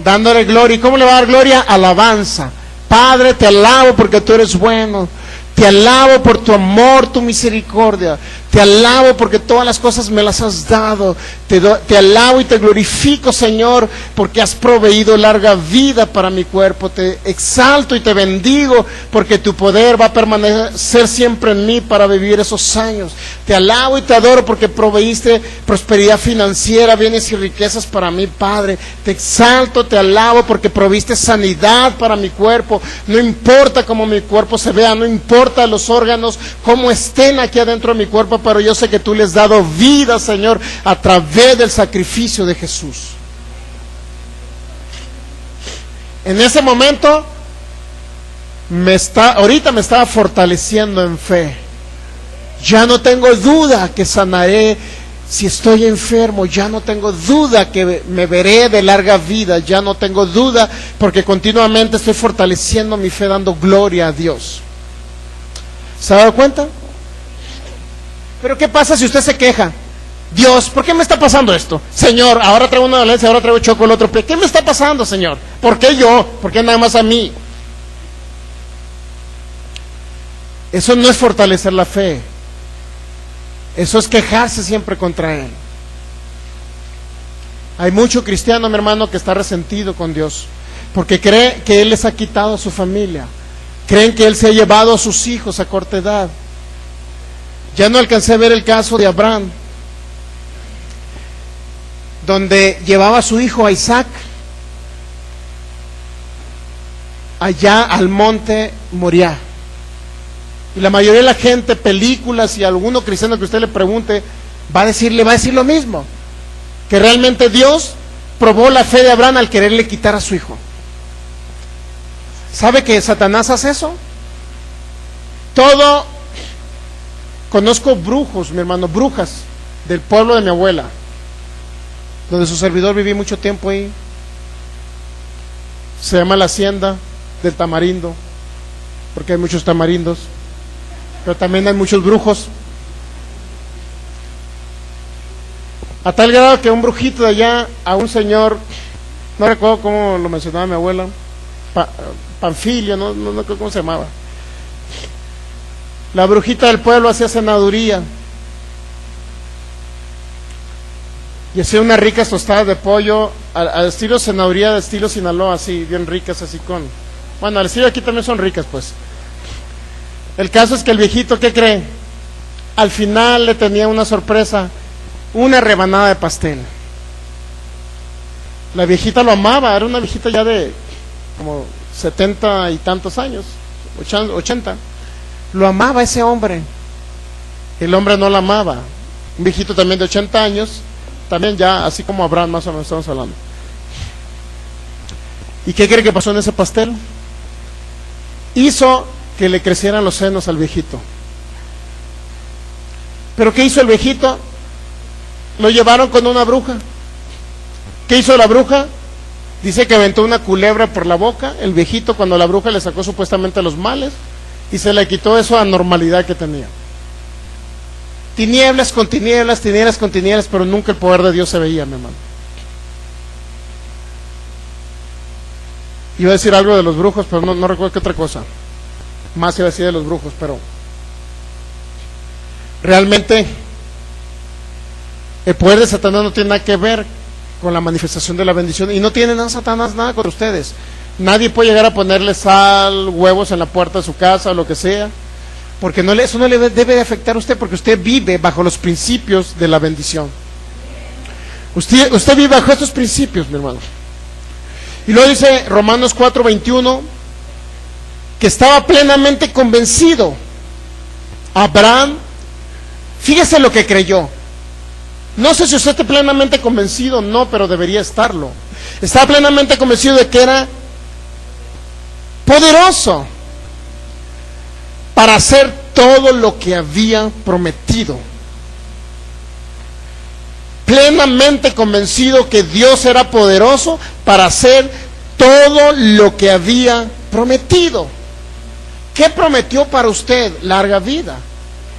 Dándole gloria. ¿Y cómo le va a dar gloria? Alabanza. Padre, te alabo porque tú eres bueno. Te alabo por tu amor, tu misericordia. Te alabo porque todas las cosas me las has dado. Te alabo y te glorifico, Señor, porque has proveído larga vida para mi cuerpo. Te exalto y te bendigo porque tu poder va a permanecer siempre en mí para vivir esos años. Te alabo y te adoro porque proveíste prosperidad financiera, bienes y riquezas para mí, Padre. Te exalto, te alabo porque proviste sanidad para mi cuerpo. No importa cómo mi cuerpo se vea, no importa los órganos, cómo estén aquí adentro de mi cuerpo, pero yo sé que tú les has dado vida, Señor, a través del sacrificio de Jesús. En ese momento, ahorita me estaba fortaleciendo en fe. Ya no tengo duda que sanaré si estoy enfermo, ya no tengo duda que me veré de larga vida, ya no tengo duda porque continuamente estoy fortaleciendo mi fe, dando gloria a Dios. ¿Se ha dado cuenta? Pero ¿qué pasa si usted se queja? Dios, ¿por qué me está pasando esto? Señor, ahora traigo una dolencia, ahora traigo choco el otro pie. ¿Qué me está pasando, Señor? ¿Por qué yo? ¿Por qué nada más a mí? Eso no es fortalecer la fe. Eso es quejarse siempre contra Él. Hay mucho cristiano, mi hermano, que está resentido con Dios porque cree que Él les ha quitado a su familia. Creen que Él se ha llevado a sus hijos a corta edad. Ya no alcancé a ver el caso de Abraham, donde llevaba a su hijo a Isaac allá al monte Moriah. Y la mayoría de la gente, películas y alguno cristiano que usted le pregunte, va a decir lo mismo, que realmente Dios probó la fe de Abraham al quererle quitar a su hijo. ¿Sabe que Satanás hace eso? Conozco brujos, mi hermano, brujas del pueblo de mi abuela, donde su servidor viví mucho tiempo ahí. Se llama la hacienda del tamarindo, porque hay muchos tamarindos, pero también hay muchos brujos. A tal grado que un brujito de allá, a un señor, no recuerdo cómo lo mencionaba mi abuela, Panfilia, no recuerdo cómo se llamaba. La brujita del pueblo hacía cenaduría y hacía unas ricas tostadas de pollo al estilo cenaduría de estilo Sinaloa, así, bien ricas, así bueno, al estilo de aquí también son ricas, pues. El caso es que el viejito, ¿qué cree? Al final le tenía una sorpresa, una rebanada de pastel. La viejita lo amaba, era una viejita ya de como 70 y tantos años, 80. Lo amaba ese hombre. El hombre no la amaba. Un viejito también de 80 años, también ya así como Abraham, más o menos estamos hablando. ¿Y qué cree que pasó en ese pastel? Hizo que le crecieran los senos al viejito. ¿Pero qué hizo el viejito? Lo llevaron con una bruja. ¿Qué hizo la bruja? Dice que aventó una culebra por la boca, el viejito, cuando la bruja le sacó supuestamente los males, y se le quitó esa anormalidad que tenía. Tinieblas con tinieblas, tinieblas con tinieblas, pero nunca el poder de Dios se veía, mi hermano. Iba a decir algo de los brujos, pero no recuerdo qué otra cosa. Más iba a decir de los brujos, pero realmente el poder de Satanás no tiene nada que ver con la manifestación de la bendición, y no tiene nada Satanás nada con ustedes. Nadie puede llegar a ponerle sal, huevos en la puerta de su casa o lo que sea, porque eso no le debe de afectar a usted, porque usted vive bajo los principios de la bendición. Usted vive bajo estos principios, mi hermano. Y luego dice Romanos 4:21 que estaba plenamente convencido. Abraham, fíjese lo que creyó. No sé si usted está plenamente convencido, no, pero debería estarlo. Estaba plenamente convencido de que era poderoso para hacer todo lo que había prometido. Plenamente convencido que Dios era poderoso para hacer todo lo que había prometido. ¿Qué prometió para usted? Larga vida.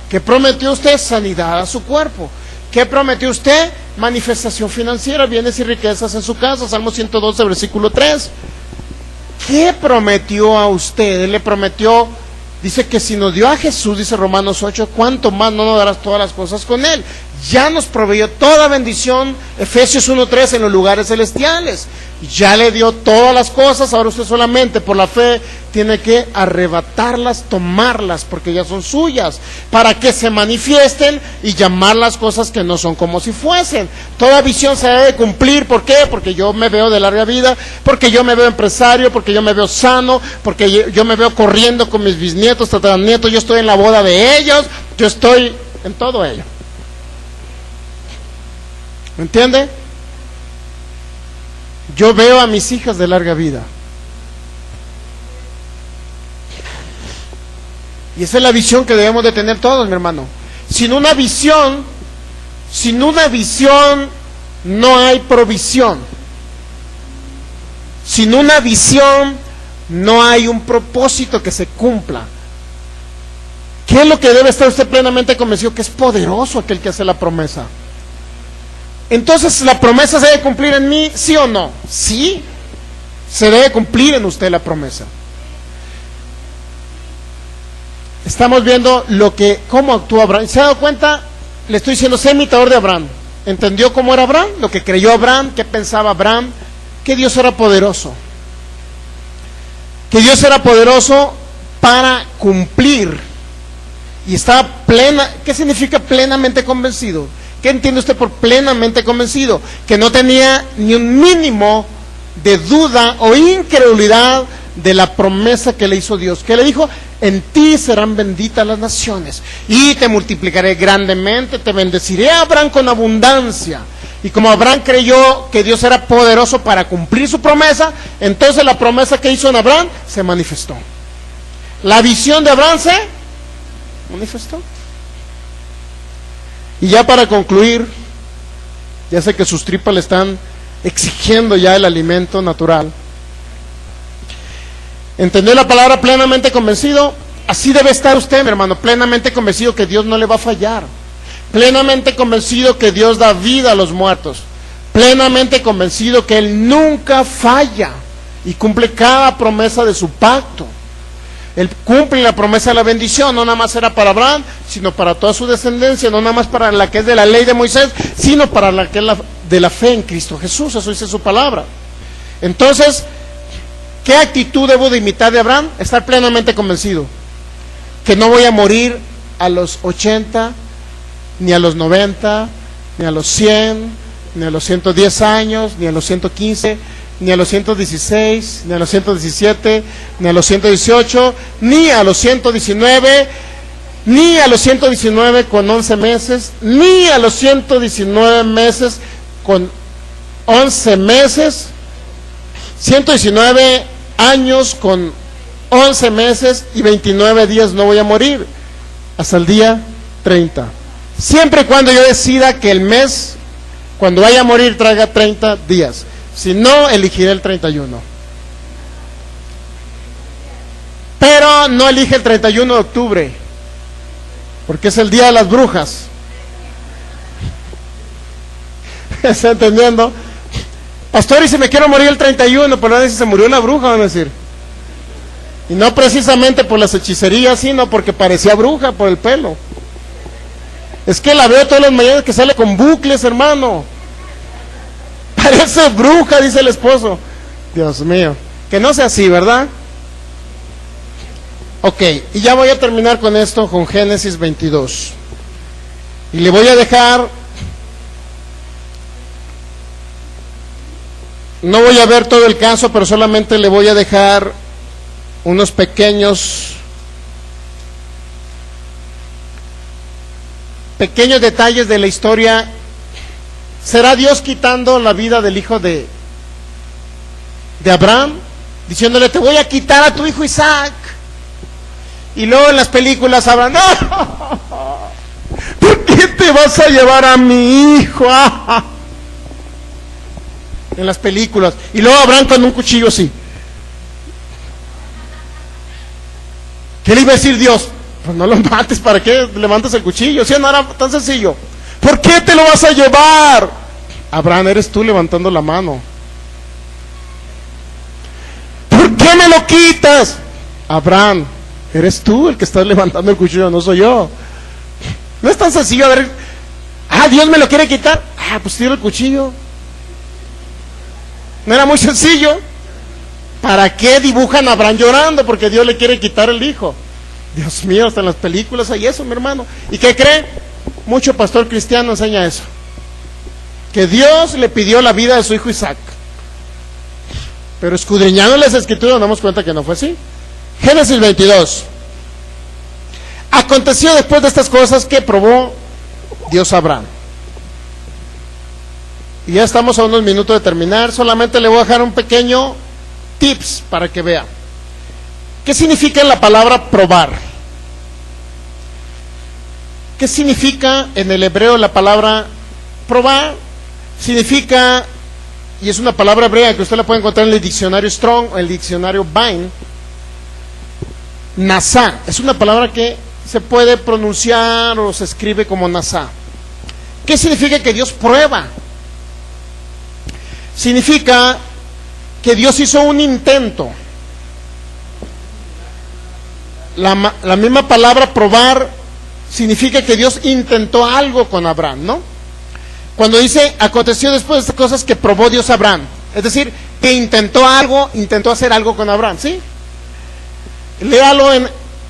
¿Qué prometió usted? Sanidad a su cuerpo. ¿Qué prometió usted? Manifestación financiera, bienes y riquezas en su casa. Salmo 112, versículo 3. ¿Qué prometió a usted? Él le prometió, dice que si nos dio a Jesús, dice Romanos 8, ¿cuánto más no nos darás todas las cosas con Él? Ya nos proveyó toda bendición, Efesios 1:3, en los lugares celestiales. Ya le dio todas las cosas, ahora usted solamente por la fe tiene que arrebatarlas, tomarlas, porque ya son suyas, para que se manifiesten y llamar las cosas que no son como si fuesen. Toda visión se debe cumplir, ¿por qué? Porque yo me veo de larga vida, porque yo me veo empresario, porque yo me veo sano, porque yo me veo corriendo con mis bisnietos, tataranietos, yo estoy en la boda de ellos, yo estoy en todo ello. ¿Me entiende? Yo veo a mis hijas de larga vida. Y esa es la visión que debemos de tener todos, mi hermano. Sin una visión no hay provisión. Sin una visión no hay un propósito que se cumpla. ¿Qué es lo que debe estar usted plenamente convencido? Que es poderoso aquel que hace la promesa. Entonces, ¿la promesa se debe cumplir en mí, sí o no? Sí, se debe cumplir en usted la promesa. Estamos viendo cómo actuó Abraham. ¿Se ha dado cuenta? Le estoy diciendo, sé imitador de Abraham. ¿Entendió cómo era Abraham? Lo que creyó Abraham, qué pensaba Abraham, que Dios era poderoso. Que Dios era poderoso para cumplir. Y estaba ¿qué significa plenamente convencido? ¿Qué entiende usted por plenamente convencido? Que no tenía ni un mínimo de duda o incredulidad de la promesa que le hizo Dios. ¿Qué le dijo? En ti serán benditas las naciones y te multiplicaré grandemente, te bendeciré a Abraham con abundancia. Y como Abraham creyó que Dios era poderoso para cumplir su promesa, entonces la promesa que hizo en Abraham se manifestó. La visión de Abraham se manifestó. Y ya para concluir, ya sé que sus tripas le están exigiendo ya el alimento natural. ¿Entendió la palabra plenamente convencido? Así debe estar usted, mi hermano, plenamente convencido que Dios no le va a fallar. Plenamente convencido que Dios da vida a los muertos. Plenamente convencido que Él nunca falla y cumple cada promesa de su pacto. Él cumple la promesa de la bendición, no nada más era para Abraham, sino para toda su descendencia, no nada más para la que es de la ley de Moisés, sino para la que es de la fe en Cristo Jesús, eso dice su palabra. Entonces, ¿qué actitud debo de imitar de Abraham? Estar plenamente convencido que no voy a morir a los 80, ni a los 90, ni a los 100, ni a los 110 años, ni a los 115, ni a los 116, ni a los 117, ni a los 118, ni a los 119, ni a los 119 con 11 meses, ni a los 119 meses con 11 meses, 119 años con 11 meses y 29 días no voy a morir, hasta el día 30. Siempre y cuando yo decida que el mes, cuando vaya a morir, traiga 30 días. Si no, elegiré el 31. Pero no elige el 31 de octubre, porque es el día de las brujas. ¿Está entendiendo? Pastor, y si me quiero morir el 31, pero nadie se murió la bruja, van a decir. Y no precisamente por las hechicerías, sino porque parecía bruja por el pelo. Es que la veo todas las mañanas que sale con bucles, hermano. Parece bruja, dice el esposo. Dios mío, que no sea así, ¿verdad? Ok, y ya voy a terminar con esto, con Génesis 22. Y le voy a dejar, no voy a ver todo el caso, pero solamente le voy a dejar unos pequeños detalles de la historia. ¿Será Dios quitando la vida del hijo de Abraham? Diciéndole, te voy a quitar a tu hijo Isaac. Y luego en las películas hablan, ¡no! ¿Por qué te vas a llevar a mi hijo? En las películas. Y luego Abraham con un cuchillo así. ¿Qué le iba a decir Dios? Pues no lo mates, ¿para qué levantas el cuchillo? Si no era tan sencillo. ¿Por qué te lo vas a llevar? Abraham, eres tú levantando la mano. ¿Por qué me lo quitas? Abraham, eres tú el que estás levantando el cuchillo, no soy yo. No es tan sencillo. A ver, Dios me lo quiere quitar. Pues tira el cuchillo. No era muy sencillo. ¿Para qué dibujan a Abraham llorando? Porque Dios le quiere quitar el hijo. Dios mío, hasta en las películas hay eso, mi hermano. ¿Y qué cree? Mucho pastor cristiano enseña eso. Que Dios le pidió la vida de su hijo Isaac. Pero escudriñando las escrituras nos damos cuenta que no fue así. Génesis 22. Aconteció después de estas cosas que probó Dios a Abraham. Y ya estamos a unos minutos de terminar. Solamente le voy a dejar un pequeño tips para que vea. ¿Qué significa la palabra probar? ¿Qué significa en el hebreo la palabra probar? Significa, y es una palabra hebrea que usted la puede encontrar en el diccionario Strong o el diccionario Vine, nasá. Es una palabra que se puede pronunciar o se escribe como nasá. ¿Qué significa que Dios prueba? Significa que Dios hizo un intento. La misma palabra probar significa que Dios intentó algo con Abraham, ¿no? Cuando dice, aconteció después de estas cosas que probó Dios a Abraham, es decir, que intentó hacer algo con Abraham, ¿sí? Léalo en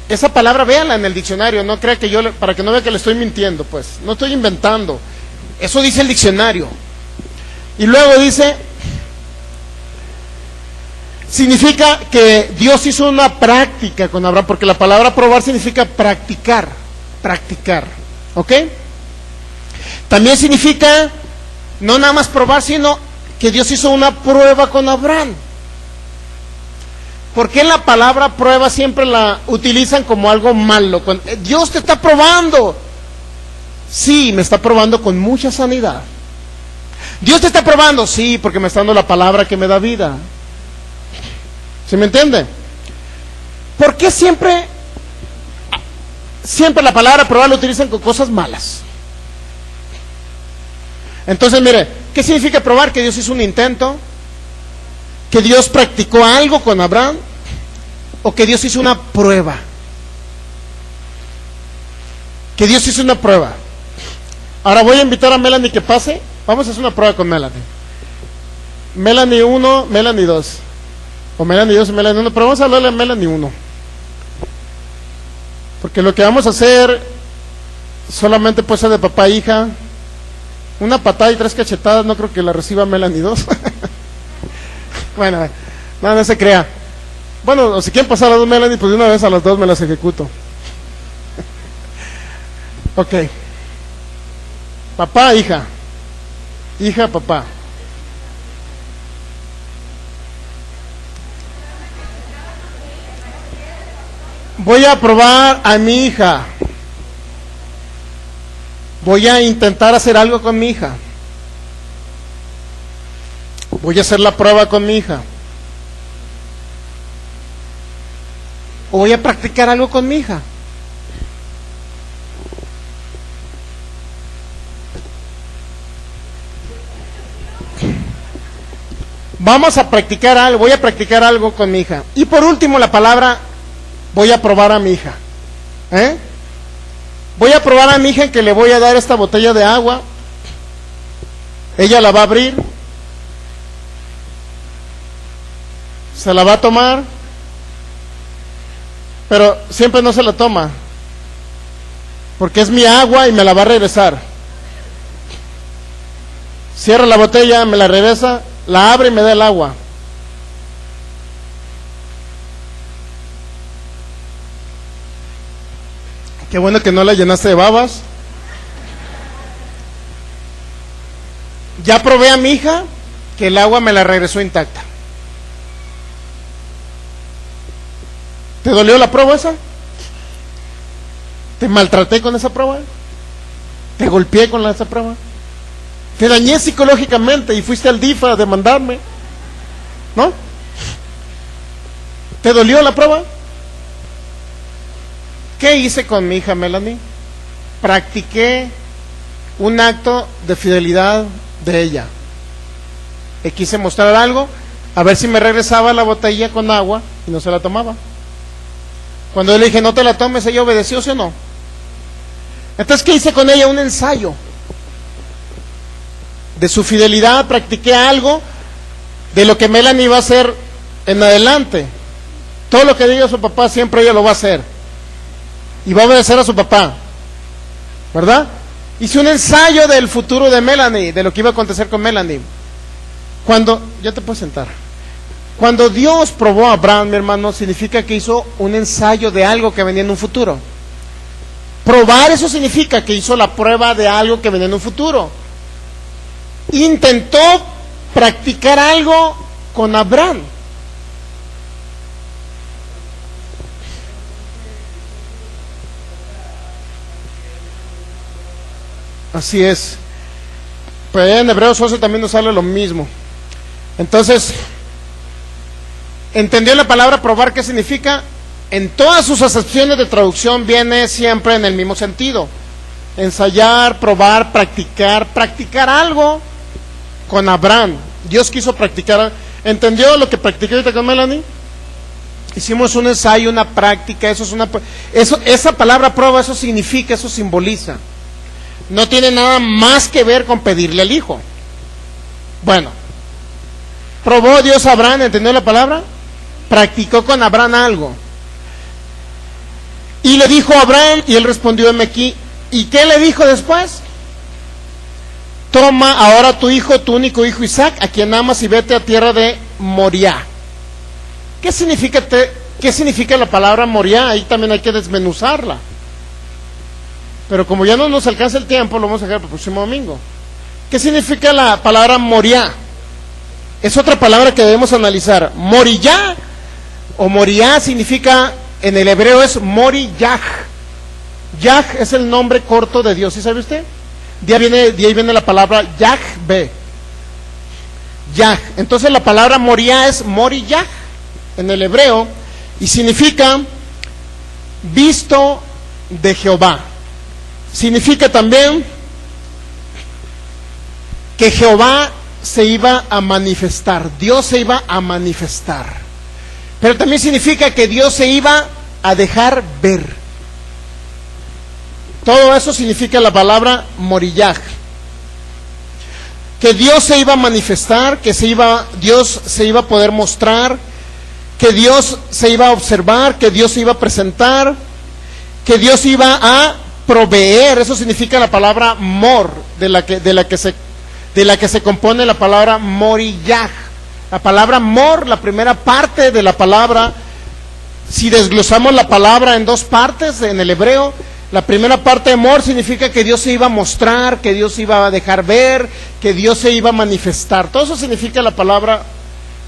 esa palabra, véala en el diccionario, no crea que para que no vea que le estoy mintiendo, pues, no estoy inventando, eso dice el diccionario. Y luego dice, significa que Dios hizo una práctica con Abraham, porque la palabra probar significa practicar, ¿ok? También significa no nada más probar, sino que Dios hizo una prueba con Abraham. ¿Por qué la palabra prueba siempre la utilizan como algo malo? Dios te está probando. Sí, me está probando con mucha sanidad. Dios te está probando, sí, porque me está dando la palabra que me da vida. ¿Sí me entiende? ¿Por qué siempre la palabra probar la utilizan con cosas malas? Entonces, mire, ¿qué significa probar? Que Dios hizo un intento, que Dios practicó algo con Abraham, o que Dios hizo una prueba. Que Dios hizo una prueba. Ahora voy a invitar a Melanie que pase. Vamos a hacer una prueba con Melanie. Melanie 1, Melanie 2. O Melanie 2 y Melanie 1, pero vamos a hablarle a Melanie 1. Porque lo que vamos a hacer solamente puede ser de papá e hija. Una patada y 3 cachetadas no creo que la reciba Melanie 2. Bueno, no se crea. Bueno, si quieren pasar a las 2 Melanie, pues de una vez a las 2 me las ejecuto. Ok. Papá, hija. Hija, papá. Voy a probar a mi hija. Voy a intentar hacer algo con mi hija. Voy a hacer la prueba con mi hija. O voy a practicar algo con mi hija. Vamos a practicar algo, voy a practicar algo con mi hija. Y por último la palabra, voy a probar a mi hija. Voy a probar a mi hija que le voy a dar esta botella de agua. Ella la va a abrir. Se la va a tomar. Pero siempre no se la toma. Porque es mi agua y me la va a regresar. Cierra la botella, me la regresa, la abre y me da el agua. Qué bueno que no la llenaste de babas. Ya probé a mi hija que el agua me la regresó intacta. ¿Te dolió la prueba esa? ¿Te maltraté con esa prueba? ¿Te golpeé con esa prueba? ¿Te dañé psicológicamente y fuiste al DIF a demandarme? ¿No? ¿Te dolió la prueba? ¿Qué hice con mi hija Melanie? Practiqué un acto de fidelidad de ella. Le quise mostrar algo, a ver si me regresaba la botella con agua y no se la tomaba. Cuando yo le dije, no te la tomes, ella obedeció, ¿sí o no? Entonces, ¿qué hice con ella? Un ensayo de su fidelidad. Practiqué algo de lo que Melanie va a hacer en adelante. Todo lo que diga su papá, siempre ella lo va a hacer. Y va a obedecer a su papá, ¿verdad? Hice un ensayo del futuro de Melanie, de lo que iba a acontecer con Melanie. Ya te puedes sentar. Cuando Dios probó a Abraham, mi hermano, significa que hizo un ensayo de algo que venía en un futuro. Probar, eso significa que hizo la prueba de algo que venía en un futuro. Intentó practicar algo con Abraham. Así es. Pero allá en Hebreos 11 también nos sale lo mismo. Entonces, ¿entendió la palabra probar qué significa? En todas sus acepciones de traducción viene siempre en el mismo sentido. Ensayar, probar, practicar algo con Abraham. Dios quiso practicar. ¿Entendió lo que practiqué ahorita con Melanie? Hicimos un ensayo, una práctica. Esa palabra prueba, eso significa, eso simboliza. No tiene nada más que ver con pedirle al hijo. Bueno, probó Dios a Abraham, ¿entendió la palabra? Practicó con Abraham algo. Y le dijo a Abraham, y él respondió, heme aquí. ¿Y qué le dijo después? Toma ahora tu hijo, tu único hijo Isaac, a quien amas, y vete a tierra de Moriah. ¿Qué significa la palabra Moriah? Ahí también hay que desmenuzarla. Pero como ya no nos alcanza el tiempo, lo vamos a dejar para el próximo domingo. ¿Qué significa la palabra Moriah? Es otra palabra que debemos analizar. Moriah o Moriah significa, en el hebreo es Mori-Yah. Yah es el nombre corto de Dios, ¿sí sabe usted? De ahí viene la palabra Yahve. Yah. Entonces la palabra Moriah es Mori-Yah en el hebreo y significa visto de Jehová. Significa también que Jehová se iba a manifestar, Dios se iba a manifestar. Pero también significa que Dios se iba a dejar ver. Todo eso significa la palabra Moriah. Que Dios se iba a manifestar, que Dios se iba a poder mostrar, que Dios se iba a observar, que Dios se iba a presentar, que Dios iba a proveer. Eso significa la palabra mor, de la que se compone la palabra Moriah. La palabra mor, la primera parte de la palabra, si desglosamos la palabra en dos partes en el hebreo, la primera parte de mor significa que Dios se iba a mostrar, que Dios se iba a dejar ver, que Dios se iba a manifestar. Todo eso significa la palabra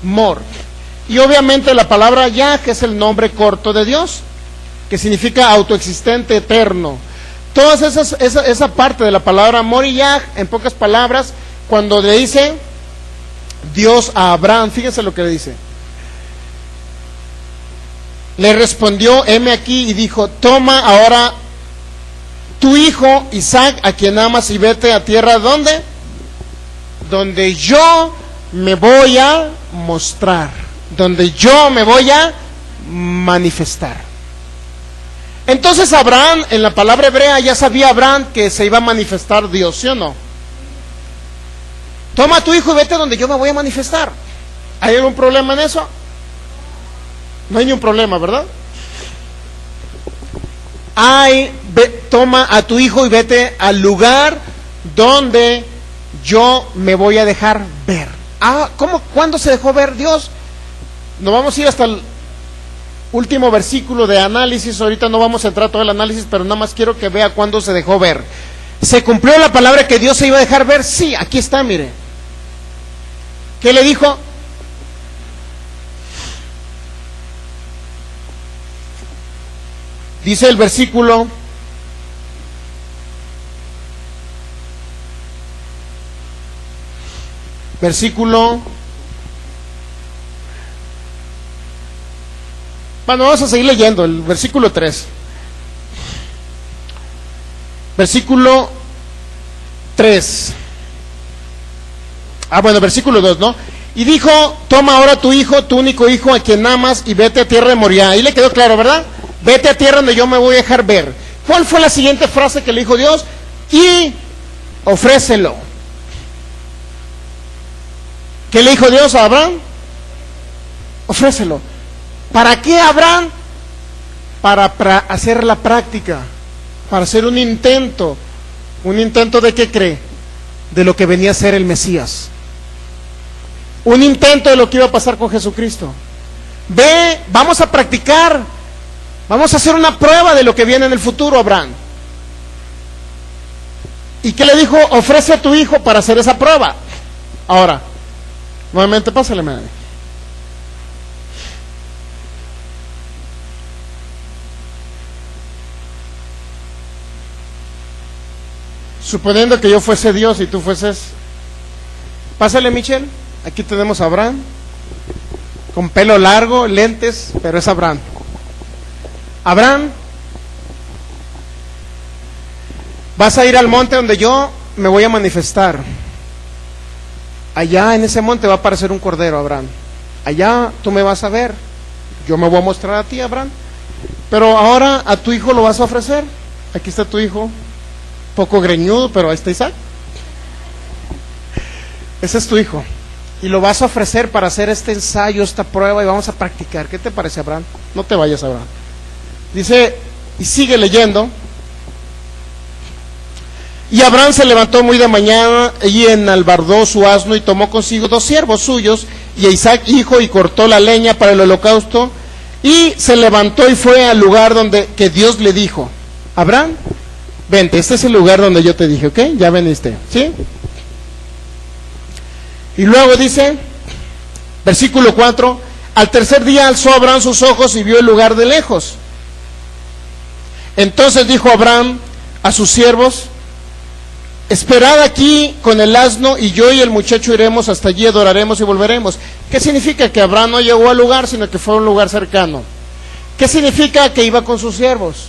mor. Y obviamente la palabra Yah, que es el nombre corto de Dios, que significa autoexistente, eterno. Toda esa parte de la palabra mor y Yah, en pocas palabras, cuando le dice Dios a Abraham, fíjense lo que le dice. Le respondió, heme aquí, y dijo, toma ahora tu hijo Isaac, a quien amas, y vete a tierra, ¿dónde? Donde yo me voy a mostrar, donde yo me voy a manifestar. Entonces Abraham, en la palabra hebrea, ya sabía Abraham que se iba a manifestar Dios, ¿sí o no? Toma a tu hijo y vete donde yo me voy a manifestar. ¿Hay algún problema en eso? No hay ningún problema, ¿verdad? Toma a tu hijo y vete al lugar donde yo me voy a dejar ver. ¿Cuándo se dejó ver Dios? Nos vamos a ir hasta el último versículo de análisis. Ahorita no vamos a entrar a todo el análisis, pero nada más quiero que vea cuándo se dejó ver. ¿Se cumplió la palabra que Dios se iba a dejar ver? Sí, aquí está, mire. ¿Qué le dijo? Dice el versículo versículo... Bueno, vamos a seguir leyendo el versículo 3. Versículo 3. Versículo 2, ¿no? Y dijo, toma ahora tu hijo, tu único hijo, a quien amas, y vete a tierra de Moriah. Ahí le quedó claro, ¿verdad? Vete a tierra donde yo me voy a dejar ver. ¿Cuál fue la siguiente frase que le dijo Dios? Y ofrécelo. ¿Qué le dijo Dios a Abraham? Ofrécelo. ¿Para qué, Abraham? Para hacer la práctica, para hacer un intento de qué cree, de lo que venía a ser el Mesías, un intento de lo que iba a pasar con Jesucristo. Ve, vamos a practicar, vamos a hacer una prueba de lo que viene en el futuro, Abraham. ¿Y qué le dijo? Ofrece a tu hijo para hacer esa prueba. Ahora, nuevamente pásale, madre. Suponiendo que yo fuese Dios y tú fueses... Pásale, Michelle. Aquí tenemos a Abraham, con pelo largo, lentes, pero es Abraham. Abraham, vas a ir al monte donde yo me voy a manifestar. Allá en ese monte va a aparecer un cordero, Abraham. Allá tú me vas a ver. Yo me voy a mostrar a ti, Abraham. Pero ahora a tu hijo lo vas a ofrecer. Aquí está tu hijo. Poco greñudo, pero ahí está Isaac. Ese es tu hijo. Y lo vas a ofrecer para hacer este ensayo, esta prueba, y vamos a practicar. ¿Qué te parece, Abraham? No te vayas, Abraham. Dice, y sigue leyendo. Y Abraham se levantó muy de mañana y enalbardó su asno y tomó consigo 2 siervos suyos y a Isaac hijo, y cortó la leña para el holocausto, y se levantó y fue al lugar que Dios le dijo: Abraham, vente, este es el lugar donde yo te dije, ¿ok? Ya veniste, ¿sí? Y luego dice, versículo 4, al tercer día alzó Abraham sus ojos y vio el lugar de lejos. Entonces dijo Abraham a sus siervos: esperad aquí con el asno, y yo y el muchacho iremos hasta allí, adoraremos y volveremos. ¿Qué significa? Que Abraham no llegó al lugar, sino que fue a un lugar cercano. ¿Qué significa? Que iba con sus siervos.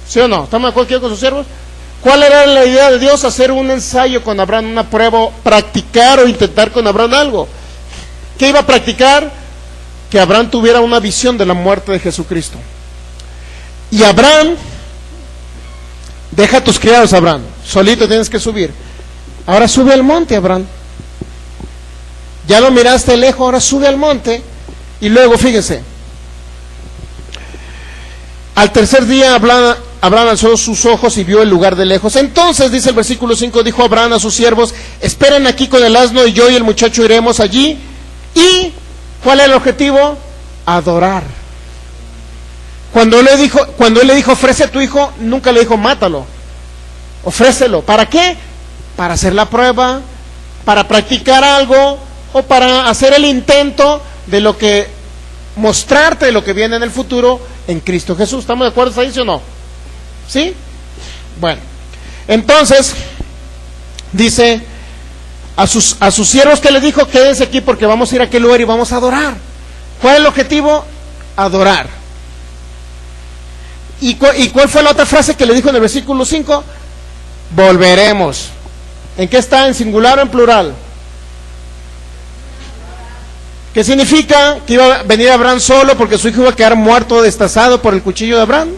¿Sí o no? ¿Estamos de acuerdo que iba con sus siervos? ¿Cuál era la idea de Dios? Hacer un ensayo con Abraham, una prueba, practicar o intentar con Abraham algo. ¿Qué iba a practicar? Que Abraham tuviera una visión de la muerte de Jesucristo. Y Abraham, deja a tus criados, Abraham, solito tienes que subir. Ahora sube al monte, Abraham. Ya lo miraste lejos, ahora sube al monte. Y luego, fíjense, al tercer día Abraham alzó sus ojos y vio el lugar de lejos. Entonces, dice el versículo 5, dijo Abraham a sus siervos: esperen aquí con el asno, y yo y el muchacho iremos allí. ¿Y cuál es el objetivo? Adorar. Cuando él le dijo ofrece a tu hijo, nunca le dijo mátalo. Ofrécelo. ¿Para qué? Para hacer la prueba, para practicar algo, o para hacer el intento de lo que, mostrarte de lo que viene en el futuro en Cristo Jesús. ¿Estamos de acuerdo ahí, sí o no? ¿Sí? Bueno, entonces dice a sus siervos que le dijo: quédense aquí porque vamos a ir a aquel lugar y vamos a adorar. ¿Cuál es el objetivo? Adorar. ¿Y cuál fue la otra frase que le dijo en el versículo 5? Volveremos. ¿En qué está? ¿En singular o en plural? ¿Qué significa? ¿Que iba a venir Abraham solo porque su hijo iba a quedar muerto, destazado por el cuchillo de Abraham?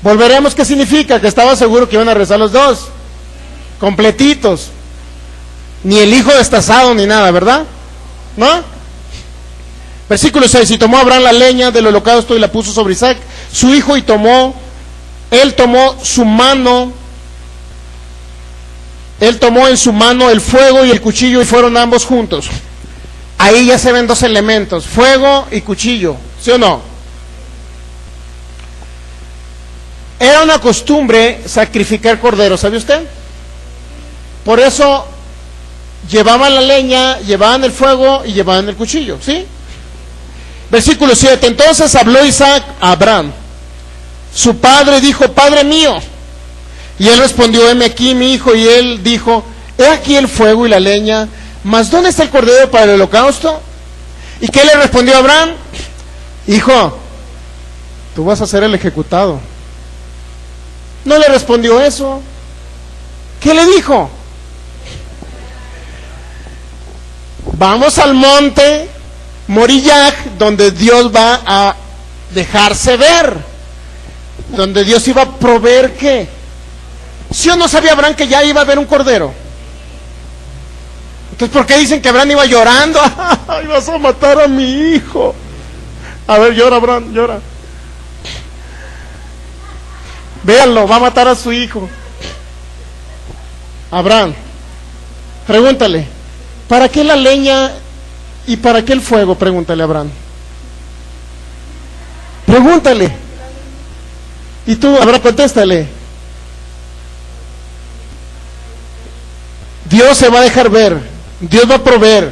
Volveremos, ¿qué significa? Que estaba seguro que iban a rezar los dos, completitos. Ni el hijo destazado ni nada, ¿verdad? ¿No? Versículo 6, y tomó Abraham la leña del holocausto y la puso sobre Isaac, su hijo, y él tomó en su mano el fuego y el cuchillo, y fueron ambos juntos. Ahí ya se ven 2 elementos, fuego y cuchillo, ¿sí o no? Era una costumbre sacrificar corderos, ¿sabe usted? Por eso llevaban la leña, llevaban el fuego y llevaban el cuchillo, ¿sí? Versículo 7, entonces habló Isaac a Abraham, su padre, dijo: Padre mío. Y él respondió: heme aquí, mi hijo. Y él dijo: he aquí el fuego y la leña, mas ¿dónde está el cordero para el holocausto? ¿Y qué le respondió Abraham? Hijo, tú vas a ser el ejecutado. No le respondió eso. ¿Qué le dijo? Vamos al monte Moriah, donde Dios va a dejarse ver, donde Dios iba a proveer ¿qué? ¿Sí o no sabía Abraham que ya iba a haber un cordero? Entonces, ¿por qué dicen que Abraham iba llorando? ¡Ay, vas a matar a mi hijo! A ver, llora Abraham, llora. Véanlo, va a matar a su hijo. Abraham, pregúntale, ¿para qué la leña y para qué el fuego? Pregúntale a Abraham. Pregúntale. Y tú, Abraham, contéstale. Dios se va a dejar ver. Dios va a proveer.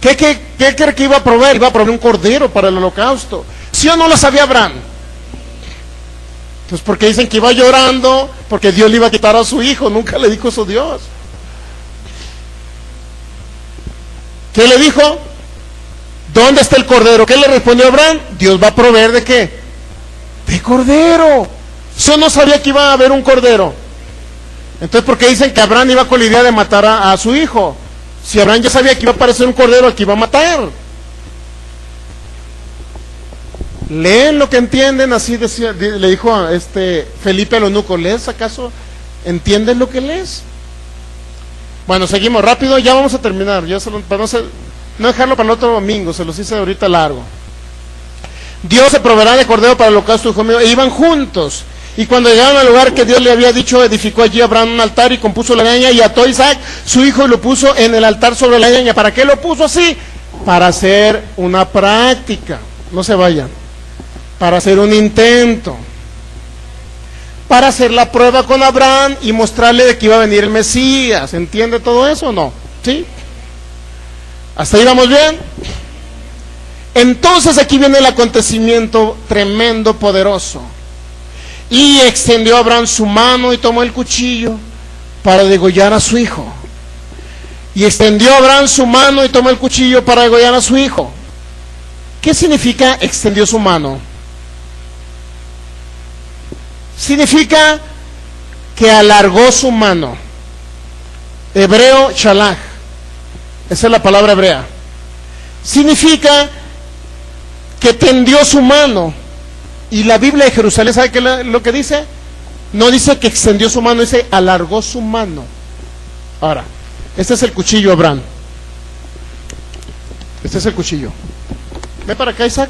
¿Qué cree que iba a proveer? Iba a proveer un cordero para el holocausto. ¿Sí o no lo sabía Abraham? Entonces, ¿por qué dicen que iba llorando? Porque Dios le iba a quitar a su hijo. Nunca le dijo eso Dios. ¿Qué le dijo? ¿Dónde está el cordero? ¿Qué le respondió Abraham? Dios va a proveer ¿de qué? De cordero. ¿Sí o no sabía que iba a haber un cordero? Entonces, ¿por qué dicen que Abraham iba con la idea de matar a su hijo? Si Abraham ya sabía que iba a aparecer un cordero al que iba a matar. Leen lo que entienden, así decía, le dijo a Felipe al eunuco, ¿lees acaso? ¿Entienden lo que lees? Bueno, seguimos rápido, ya vamos a terminar, para no dejarlo para el otro domingo, se los hice ahorita largo. Dios se proveerá de cordero para el holocausto, hijo mío, e iban juntos. Y cuando llegaron al lugar que Dios le había dicho, edificó allí Abraham un altar y compuso la leña y ató a Isaac, su hijo, y lo puso en el altar sobre la leña. ¿Para qué lo puso así? Para hacer una práctica, no se vayan, para hacer un intento, para hacer la prueba con Abraham y mostrarle de que iba a venir el Mesías. ¿Entiende todo eso o no? ¿Sí? ¿Hasta ahí vamos bien? Entonces aquí viene el acontecimiento tremendo, poderoso. Y extendió Abraham su mano y tomó el cuchillo para degollar a su hijo. Y extendió Abraham su mano y tomó el cuchillo para degollar a su hijo. ¿Qué significa extendió su mano? Significa que alargó su mano. Hebreo, shalach. Esa es la palabra hebrea. Significa que tendió su mano. Y la Biblia de Jerusalén, ¿sabe qué es lo que dice? No dice que extendió su mano, dice alargó su mano. Ahora, este es el cuchillo, Abraham. Este es el cuchillo. Ve para acá, Isaac.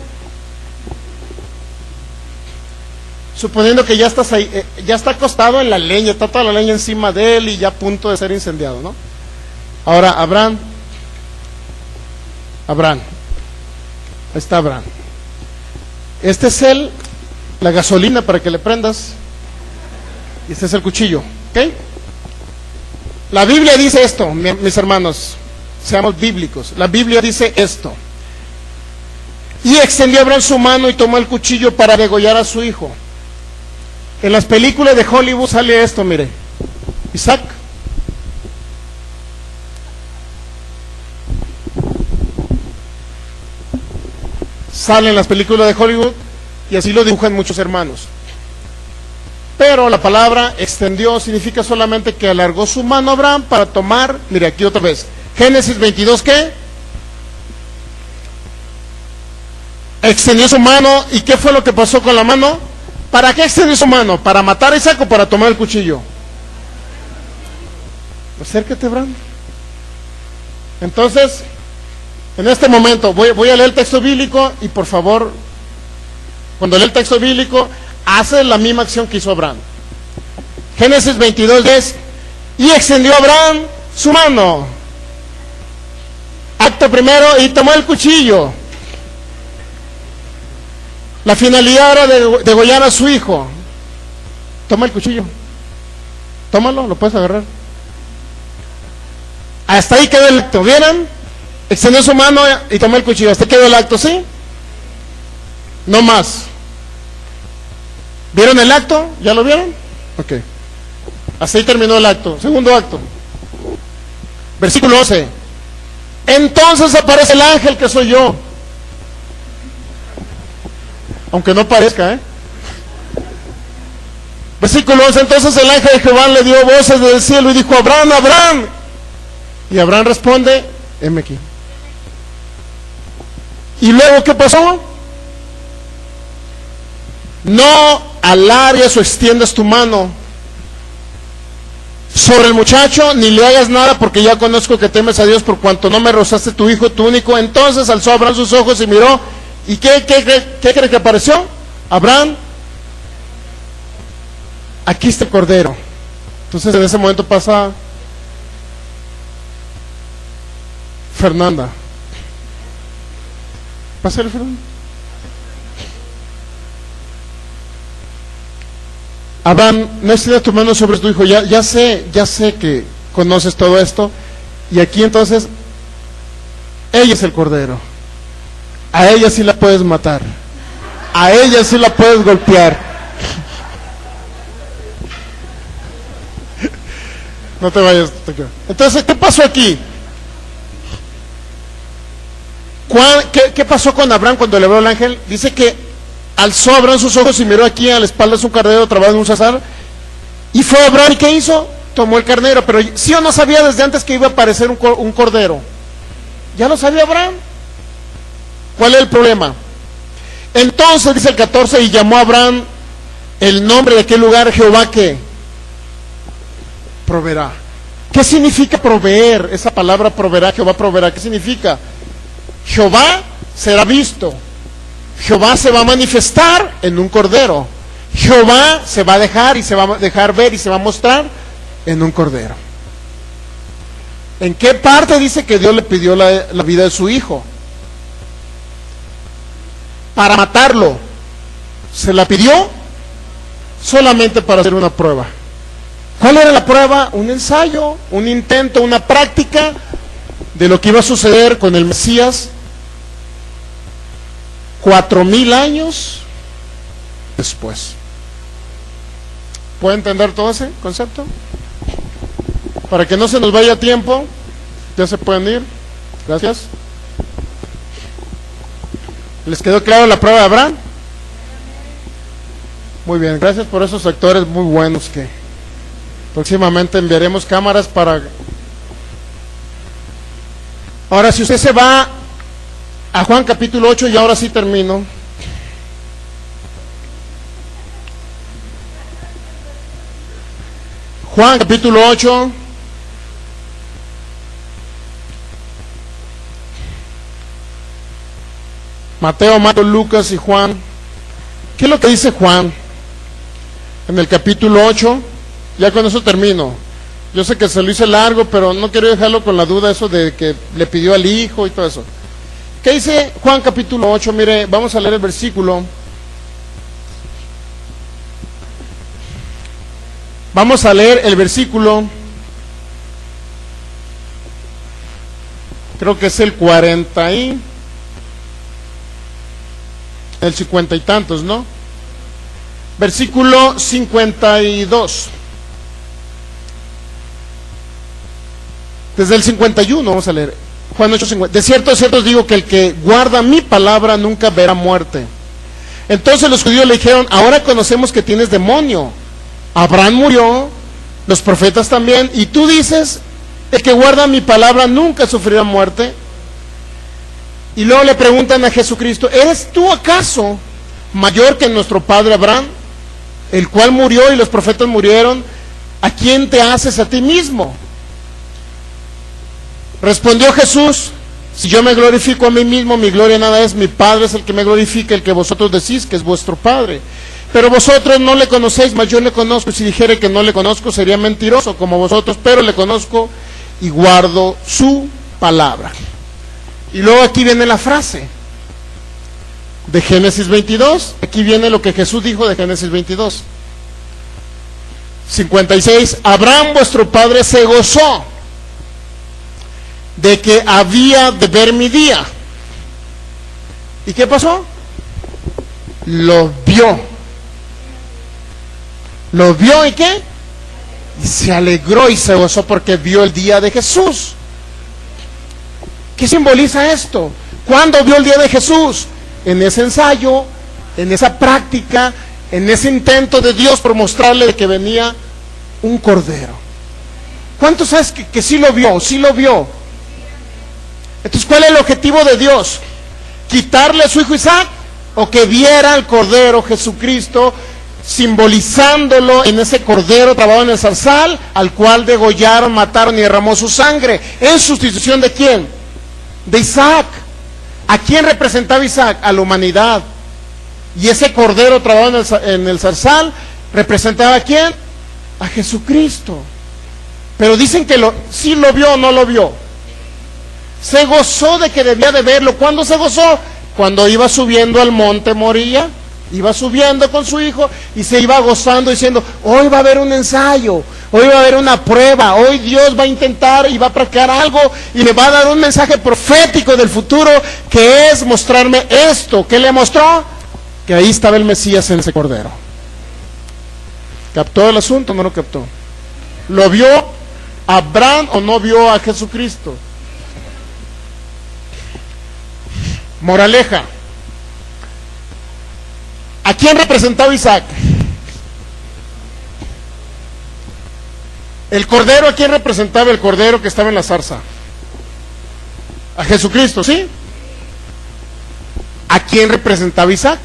Suponiendo que ya estás ahí, ya está acostado en la leña, está toda la leña encima de él y ya a punto de ser incendiado, ¿no? Ahora, Abraham. Ahí está Abraham. Este es la gasolina para que le prendas. Y este es el cuchillo, ¿ok? La Biblia dice esto, mis hermanos, seamos bíblicos. La Biblia dice esto. Y extendió Abraham su mano y tomó el cuchillo para degollar a su hijo. En las películas de Hollywood sale esto, mire. Isaac. Sale en las películas de Hollywood y así lo dibujan muchos hermanos. Pero la palabra extendió significa solamente que alargó su mano Abraham para tomar, mire aquí otra vez, Génesis 22, ¿qué? Extendió su mano, ¿y qué fue lo que pasó con la mano? ¿Para qué extendió su mano? ¿Para matar a Isaac o para tomar el cuchillo? Acércate, Abraham. Entonces, en este momento voy a leer el texto bíblico y por favor, cuando lee el texto bíblico, hace la misma acción que hizo Abraham. Génesis 22:10, y extendió Abraham su mano. Acto primero, y tomó el cuchillo. La finalidad era de degollar a su hijo. Toma el cuchillo. Tómalo, lo puedes agarrar. Hasta ahí quedó el acto, ¿vieron? Extendió su mano y tomó el cuchillo. Hasta ahí quedó el acto, ¿sí? No más. ¿Vieron el acto? ¿Ya lo vieron? Ok. Hasta ahí terminó el acto. Segundo acto. Versículo 11. Entonces aparece el ángel que soy yo. Aunque no parezca, Versículo 11. Entonces el ángel de Jehová le dio voces desde el cielo y dijo: Abraham, Abraham. Y Abraham responde: heme aquí. ¿Y luego qué pasó? No alargues o extiendas tu mano sobre el muchacho, ni le hagas nada, porque ya conozco que temes a Dios, por cuanto no me rozaste tu hijo, tu único. Entonces alzó Abraham sus ojos y miró. ¿Y qué cree que apareció? Abraham: aquí está el cordero. Entonces en ese momento pasa Fernanda. ¿Pasa el Fernanda? Abraham, no extiendas tu mano sobre tu hijo. Ya sé que conoces todo esto. Y aquí entonces, ella es el cordero. A ella sí la puedes matar. A ella sí la puedes golpear. No te vayas. Entonces, ¿qué pasó aquí? ¿Qué pasó con Abraham cuando le vio al ángel? Dice que alzó Abraham sus ojos y miró aquí a la espalda de un carnero trabado en un zazar. Y fue Abraham, ¿y qué hizo? Tomó el carnero. Pero sí o no sabía desde antes que iba a aparecer un cordero. ¿Ya lo sabía Abraham? ¿Cuál es el problema? Entonces dice el 14: y llamó a Abraham el nombre de aquel lugar Jehová que proveerá. ¿Qué significa proveer? Esa palabra proveerá, Jehová proveerá, ¿qué significa? Jehová será visto. Jehová se va a manifestar en un cordero. Jehová se va a dejar y se va a dejar ver y se va a mostrar en un cordero. ¿En qué parte dice que Dios le pidió la vida de su hijo? Para matarlo. ¿Se la pidió? Solamente para hacer una prueba. ¿Cuál era la prueba? Un ensayo, un intento, una práctica de lo que iba a suceder con el Mesías 4000 años después. ¿Puede entender todo ese concepto? Para que no se nos vaya tiempo, ya se pueden ir. Gracias. ¿Les quedó claro la prueba de Abraham? Muy bien, gracias por esos actores muy buenos que próximamente enviaremos cámaras para... Ahora, si usted se va a Juan capítulo 8, y ahora sí termino. Juan capítulo 8. Mateo, Marcos, Lucas y Juan. ¿Qué es lo que dice Juan en el capítulo 8? Ya con eso termino. Yo sé que se lo hice largo, pero no quiero dejarlo con la duda eso de que le pidió al hijo y todo eso. ¿Qué dice Juan capítulo 8? Mire, vamos a leer el versículo. Vamos a leer el versículo. Creo que es el 40 y... el 50 y tantos, ¿no? Versículo 52. Desde el 51 vamos a leer. Juan 8:50. De cierto os digo que el que guarda mi palabra nunca verá muerte. Entonces los judíos le dijeron: ahora conocemos que tienes demonio. Abraham murió, los profetas también, y tú dices: el que guarda mi palabra nunca sufrirá muerte. Y luego le preguntan a Jesucristo: ¿eres tú acaso mayor que nuestro padre Abraham, el cual murió y los profetas murieron? ¿A quién te haces a ti mismo? Respondió Jesús: si yo me glorifico a mí mismo, mi gloria nada es. Mi Padre es el que me glorifica, el que vosotros decís que es vuestro Padre. Pero vosotros no le conocéis, mas yo le conozco. Y si dijere que no le conozco, sería mentiroso como vosotros, pero le conozco y guardo su palabra. Y luego aquí viene la frase de Génesis 22. Aquí viene lo que Jesús dijo de Génesis 22. 56. Abraham vuestro padre se gozó de que había de ver mi día. ¿Y qué pasó? Lo vio. ¿Lo vio y qué? Y se alegró y se gozó porque vio el día de Jesús. ¿Qué simboliza esto? ¿Cuándo vio el día de Jesús? En ese ensayo, en esa práctica, en ese intento de Dios por mostrarle de que venía un cordero. ¿Cuántos sabes que sí lo vio? Sí lo vio. Entonces, ¿cuál es el objetivo de Dios? ¿Quitarle a su hijo Isaac? ¿O que viera al cordero Jesucristo, simbolizándolo en ese cordero trabado en el zarzal, al cual degollaron, mataron y derramó su sangre? ¿En sustitución de quién? De Isaac. ¿A quién representaba Isaac? A la humanidad. Y ese cordero trabado en el zarzal representaba a quién? A Jesucristo. Pero dicen que sí lo vio o no lo vio. Se gozó de que debía de verlo. ¿Cuándo se gozó? Cuando iba subiendo al monte Moría, iba subiendo con su hijo y se iba gozando diciendo, hoy va a haber un ensayo, hoy va a haber una prueba, hoy Dios va a intentar y va a practicar algo y me va a dar un mensaje profético del futuro, que es mostrarme esto. ¿Qué le mostró? Que ahí estaba el Mesías en ese cordero. ¿Captó el asunto o no lo captó? ¿Lo vio Abraham o no vio a Jesucristo? Moraleja. ¿A quién representaba Isaac? El cordero, ¿a quién representaba el cordero que estaba en la zarza? A Jesucristo, ¿sí? ¿A quién representaba Isaac?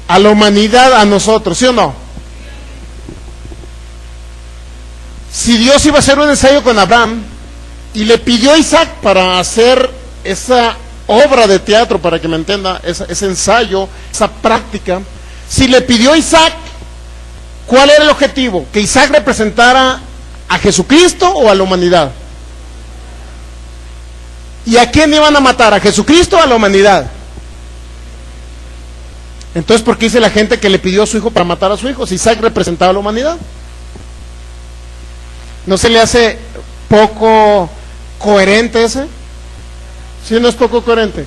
A la humanidad, a nosotros, ¿sí o no? Si Dios iba a hacer un ensayo con Abraham y le pidió a Isaac para hacer esa obra de teatro, para que me entienda, ese ensayo, esa práctica, si le pidió a Isaac, ¿cuál era el objetivo? ¿Que Isaac representara a Jesucristo o a la humanidad? ¿Y a quién iban a matar? ¿A Jesucristo o a la humanidad? Entonces, ¿por qué dice la gente que le pidió a su hijo para matar a su hijo? Si Isaac representaba a la humanidad. ¿No se le hace poco coherente ese? ¿Sí no es poco coherente?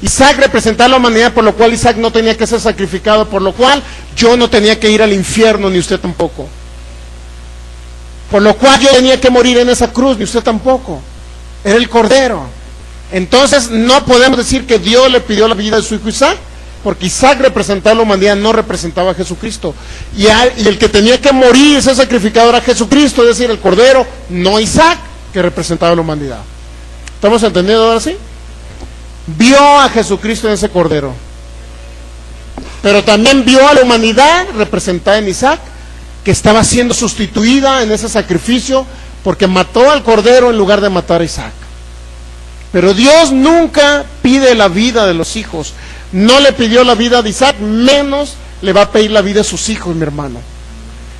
Isaac representaba a la humanidad, por lo cual Isaac no tenía que ser sacrificado, por lo cual yo no tenía que ir al infierno, ni usted tampoco. Por lo cual yo tenía que morir en esa cruz, ni usted tampoco. Era el cordero. Entonces no podemos decir que Dios le pidió la vida de su hijo Isaac, porque Isaac representaba a la humanidad, no representaba a Jesucristo. Y el que tenía que morir y ser sacrificado era Jesucristo, es decir, el cordero, no Isaac, que representaba a la humanidad. ¿Estamos entendiendo ahora sí? Vio a Jesucristo en ese cordero, pero también vio a la humanidad representada en Isaac, que estaba siendo sustituida en ese sacrificio, porque mató al cordero en lugar de matar a Isaac. Pero Dios nunca pide la vida de los hijos. No le pidió la vida de Isaac, menos le va a pedir la vida de sus hijos, mi hermano.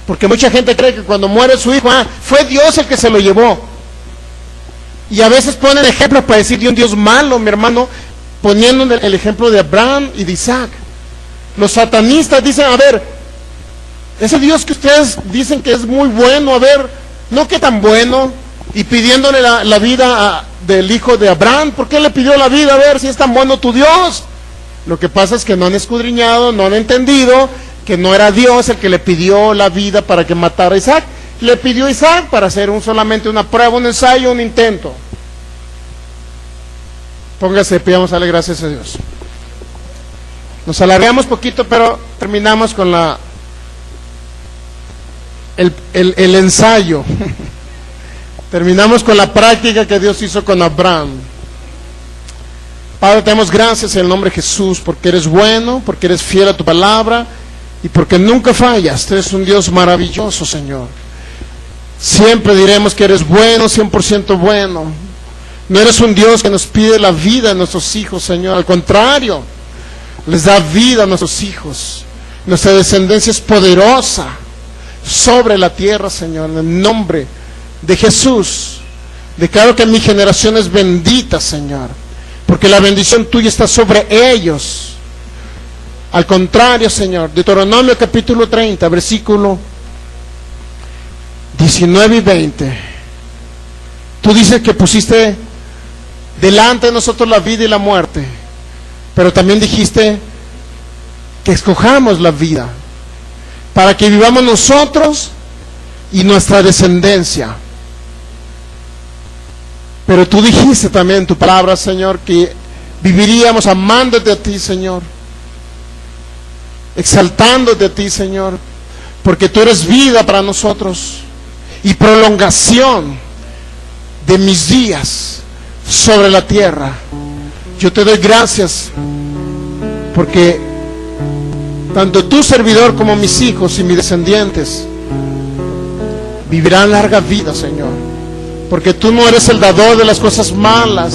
Porque mucha gente cree que cuando muere su hijo, fue Dios el que se lo llevó. Y a veces ponen ejemplos para decir de un Dios malo, mi hermano, poniendo el ejemplo de Abraham y de Isaac. Los satanistas dicen, a ver, ese Dios que ustedes dicen que es muy bueno, a ver, no que tan bueno, y pidiéndole la vida del hijo de Abraham. ¿Por qué le pidió la vida? A ver, si es tan bueno tu Dios. Lo que pasa es que no han escudriñado, no han entendido que no era Dios el que le pidió la vida para que matara a Isaac. Le pidió a Isaac para hacer solamente una prueba, un ensayo, un intento. Póngase, pidamos darle gracias a Dios. Nos alargamos poquito, pero terminamos con el ensayo. Terminamos con la práctica que Dios hizo con Abraham. Padre, te damos gracias en el nombre de Jesús, porque eres bueno, porque eres fiel a tu palabra y porque nunca fallas. Tú eres un Dios maravilloso, Señor. Siempre diremos que eres bueno, 100% bueno. No eres un Dios que nos pide la vida de nuestros hijos, Señor. Al contrario, les da vida a nuestros hijos. Nuestra descendencia es poderosa sobre la tierra, Señor. En el nombre de Jesús, declaro que mi generación es bendita, Señor, porque la bendición tuya está sobre ellos. Al contrario, Señor, Deuteronomio capítulo 30, versículo 19 y 20. Tú dices que pusiste delante de nosotros la vida y la muerte, pero también dijiste que escojamos la vida para que vivamos nosotros y nuestra descendencia. Pero tú dijiste también en tu palabra, Señor, que viviríamos amándote a ti, Señor, exaltándote a ti, Señor, porque tú eres vida para nosotros y prolongación de mis días sobre la tierra. Yo te doy gracias porque tanto tu servidor como mis hijos y mis descendientes vivirán larga vida, Señor, porque tú no eres el dador de las cosas malas,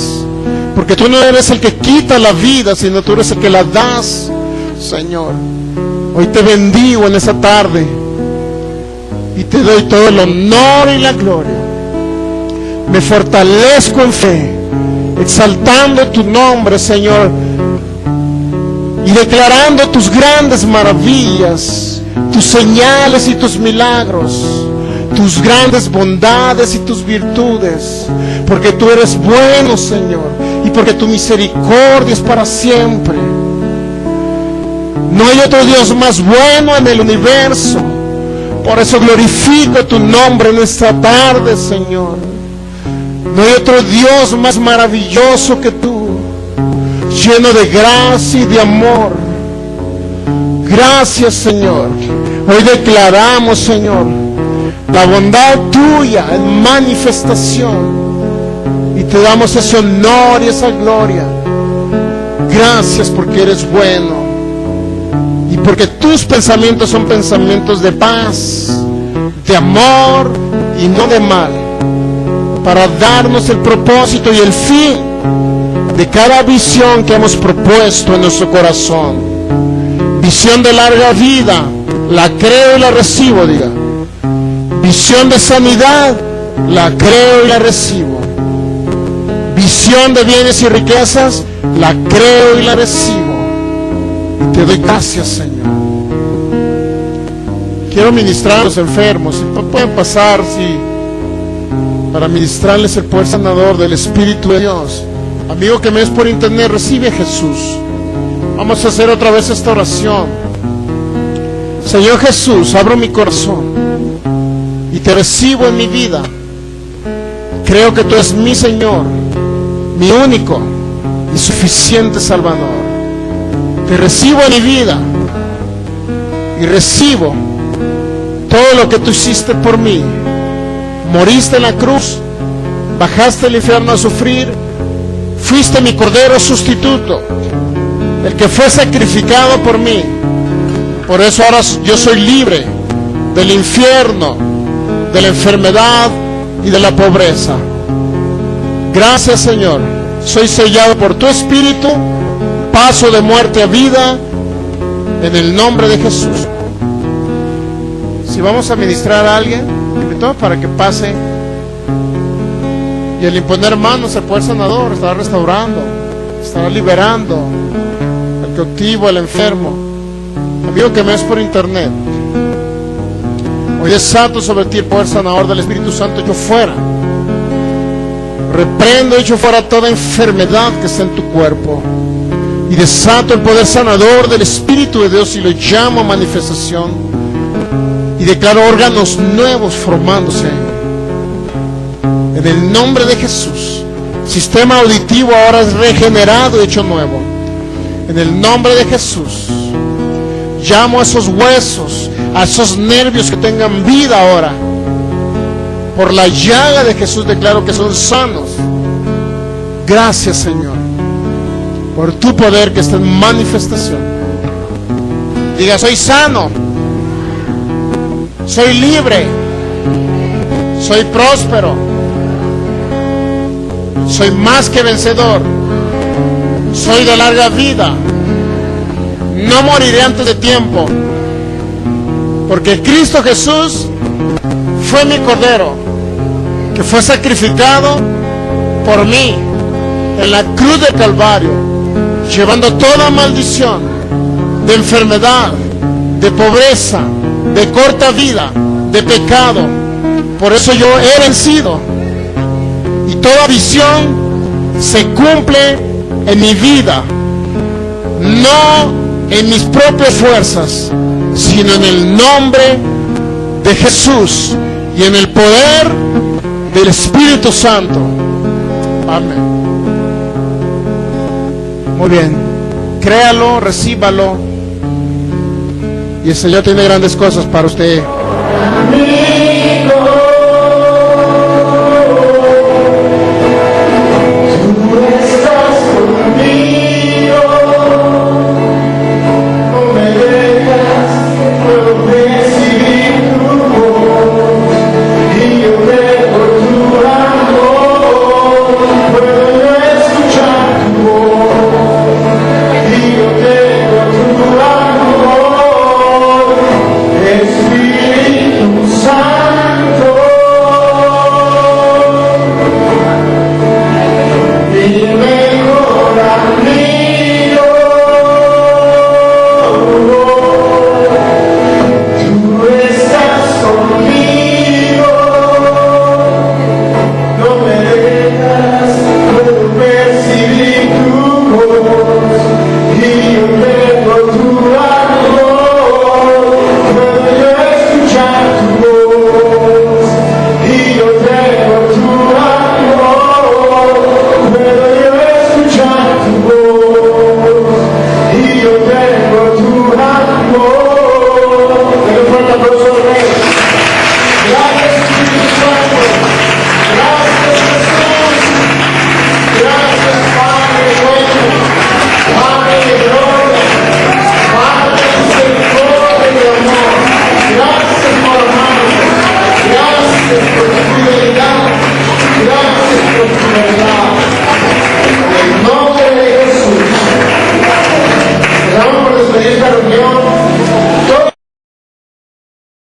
porque tú no eres el que quita la vida, sino tú eres el que la das, Señor. Hoy te bendigo en esta tarde y te doy todo el honor y la gloria. Me fortalezco en fe, exaltando tu nombre, Señor, y declarando tus grandes maravillas, tus señales y tus milagros, tus grandes bondades y tus virtudes, porque tú eres bueno, Señor, y porque tu misericordia es para siempre. No hay otro Dios más bueno en el universo. Por eso glorifico tu nombre en esta tarde, Señor. No hay otro Dios más maravilloso que tú, lleno de gracia y de amor. Gracias, Señor. Hoy declaramos, Señor, la bondad tuya en manifestación, y te damos ese honor y esa gloria. Gracias porque eres bueno y porque tus pensamientos son pensamientos de paz, de amor y no de mal, para darnos el propósito y el fin de cada visión que hemos propuesto en nuestro corazón. Visión de larga vida, la creo y la recibo, diga. Visión de sanidad, la creo y la recibo. Visión de bienes y riquezas, la creo y la recibo. Y te doy gracias, Señor. Quiero ministrar a los enfermos. Si pueden pasar, para ministrarles el poder sanador del Espíritu de Dios. Amigo que me ves por internet, recibe a Jesús. Vamos a hacer otra vez esta oración. Señor Jesús, abro mi corazón y te recibo en mi vida. Creo que tú eres mi Señor, mi único y suficiente Salvador. Te recibo en mi vida y recibo todo lo que tú hiciste por mí. Moriste en la cruz, bajaste al infierno a sufrir, fuiste mi cordero sustituto, el que fue sacrificado por mí. Por eso ahora yo soy libre del infierno, de la enfermedad y de la pobreza. Gracias, Señor. Soy sellado por tu Espíritu, paso de muerte a vida, en el nombre de Jesús. Si vamos a ministrar a alguien, invito para que pase, y al imponer manos el poder sanador estará restaurando, estará liberando al cautivo, al enfermo. Amigo que me ves por internet, hoy desato sobre ti el poder sanador del Espíritu Santo. Yo fuera, reprendo, echo fuera toda enfermedad que está en tu cuerpo, y desato el poder sanador del Espíritu de Dios y lo llamo a manifestación, y declaro órganos nuevos formándose en el nombre de Jesús. Sistema auditivo ahora es regenerado y hecho nuevo en el nombre de Jesús. Llamo a esos huesos, a esos nervios que tengan vida ahora. Por la llaga de Jesús declaro que son sanos. Gracias, Señor, por tu poder que está en manifestación. Diga: soy sano, soy libre, soy próspero, soy más que vencedor, soy de larga vida, no moriré antes de tiempo, porque Cristo Jesús fue mi cordero, que fue sacrificado por mí en la cruz del Calvario, llevando toda maldición de enfermedad, de pobreza, de corta vida, de pecado. Por eso yo he vencido, y toda visión se cumple en mi vida, no en mis propias fuerzas, sino en el nombre de Jesús y en el poder del Espíritu Santo. Amén. Muy bien. Créalo, recíbalo. Y el Señor tiene grandes cosas para usted. Amén.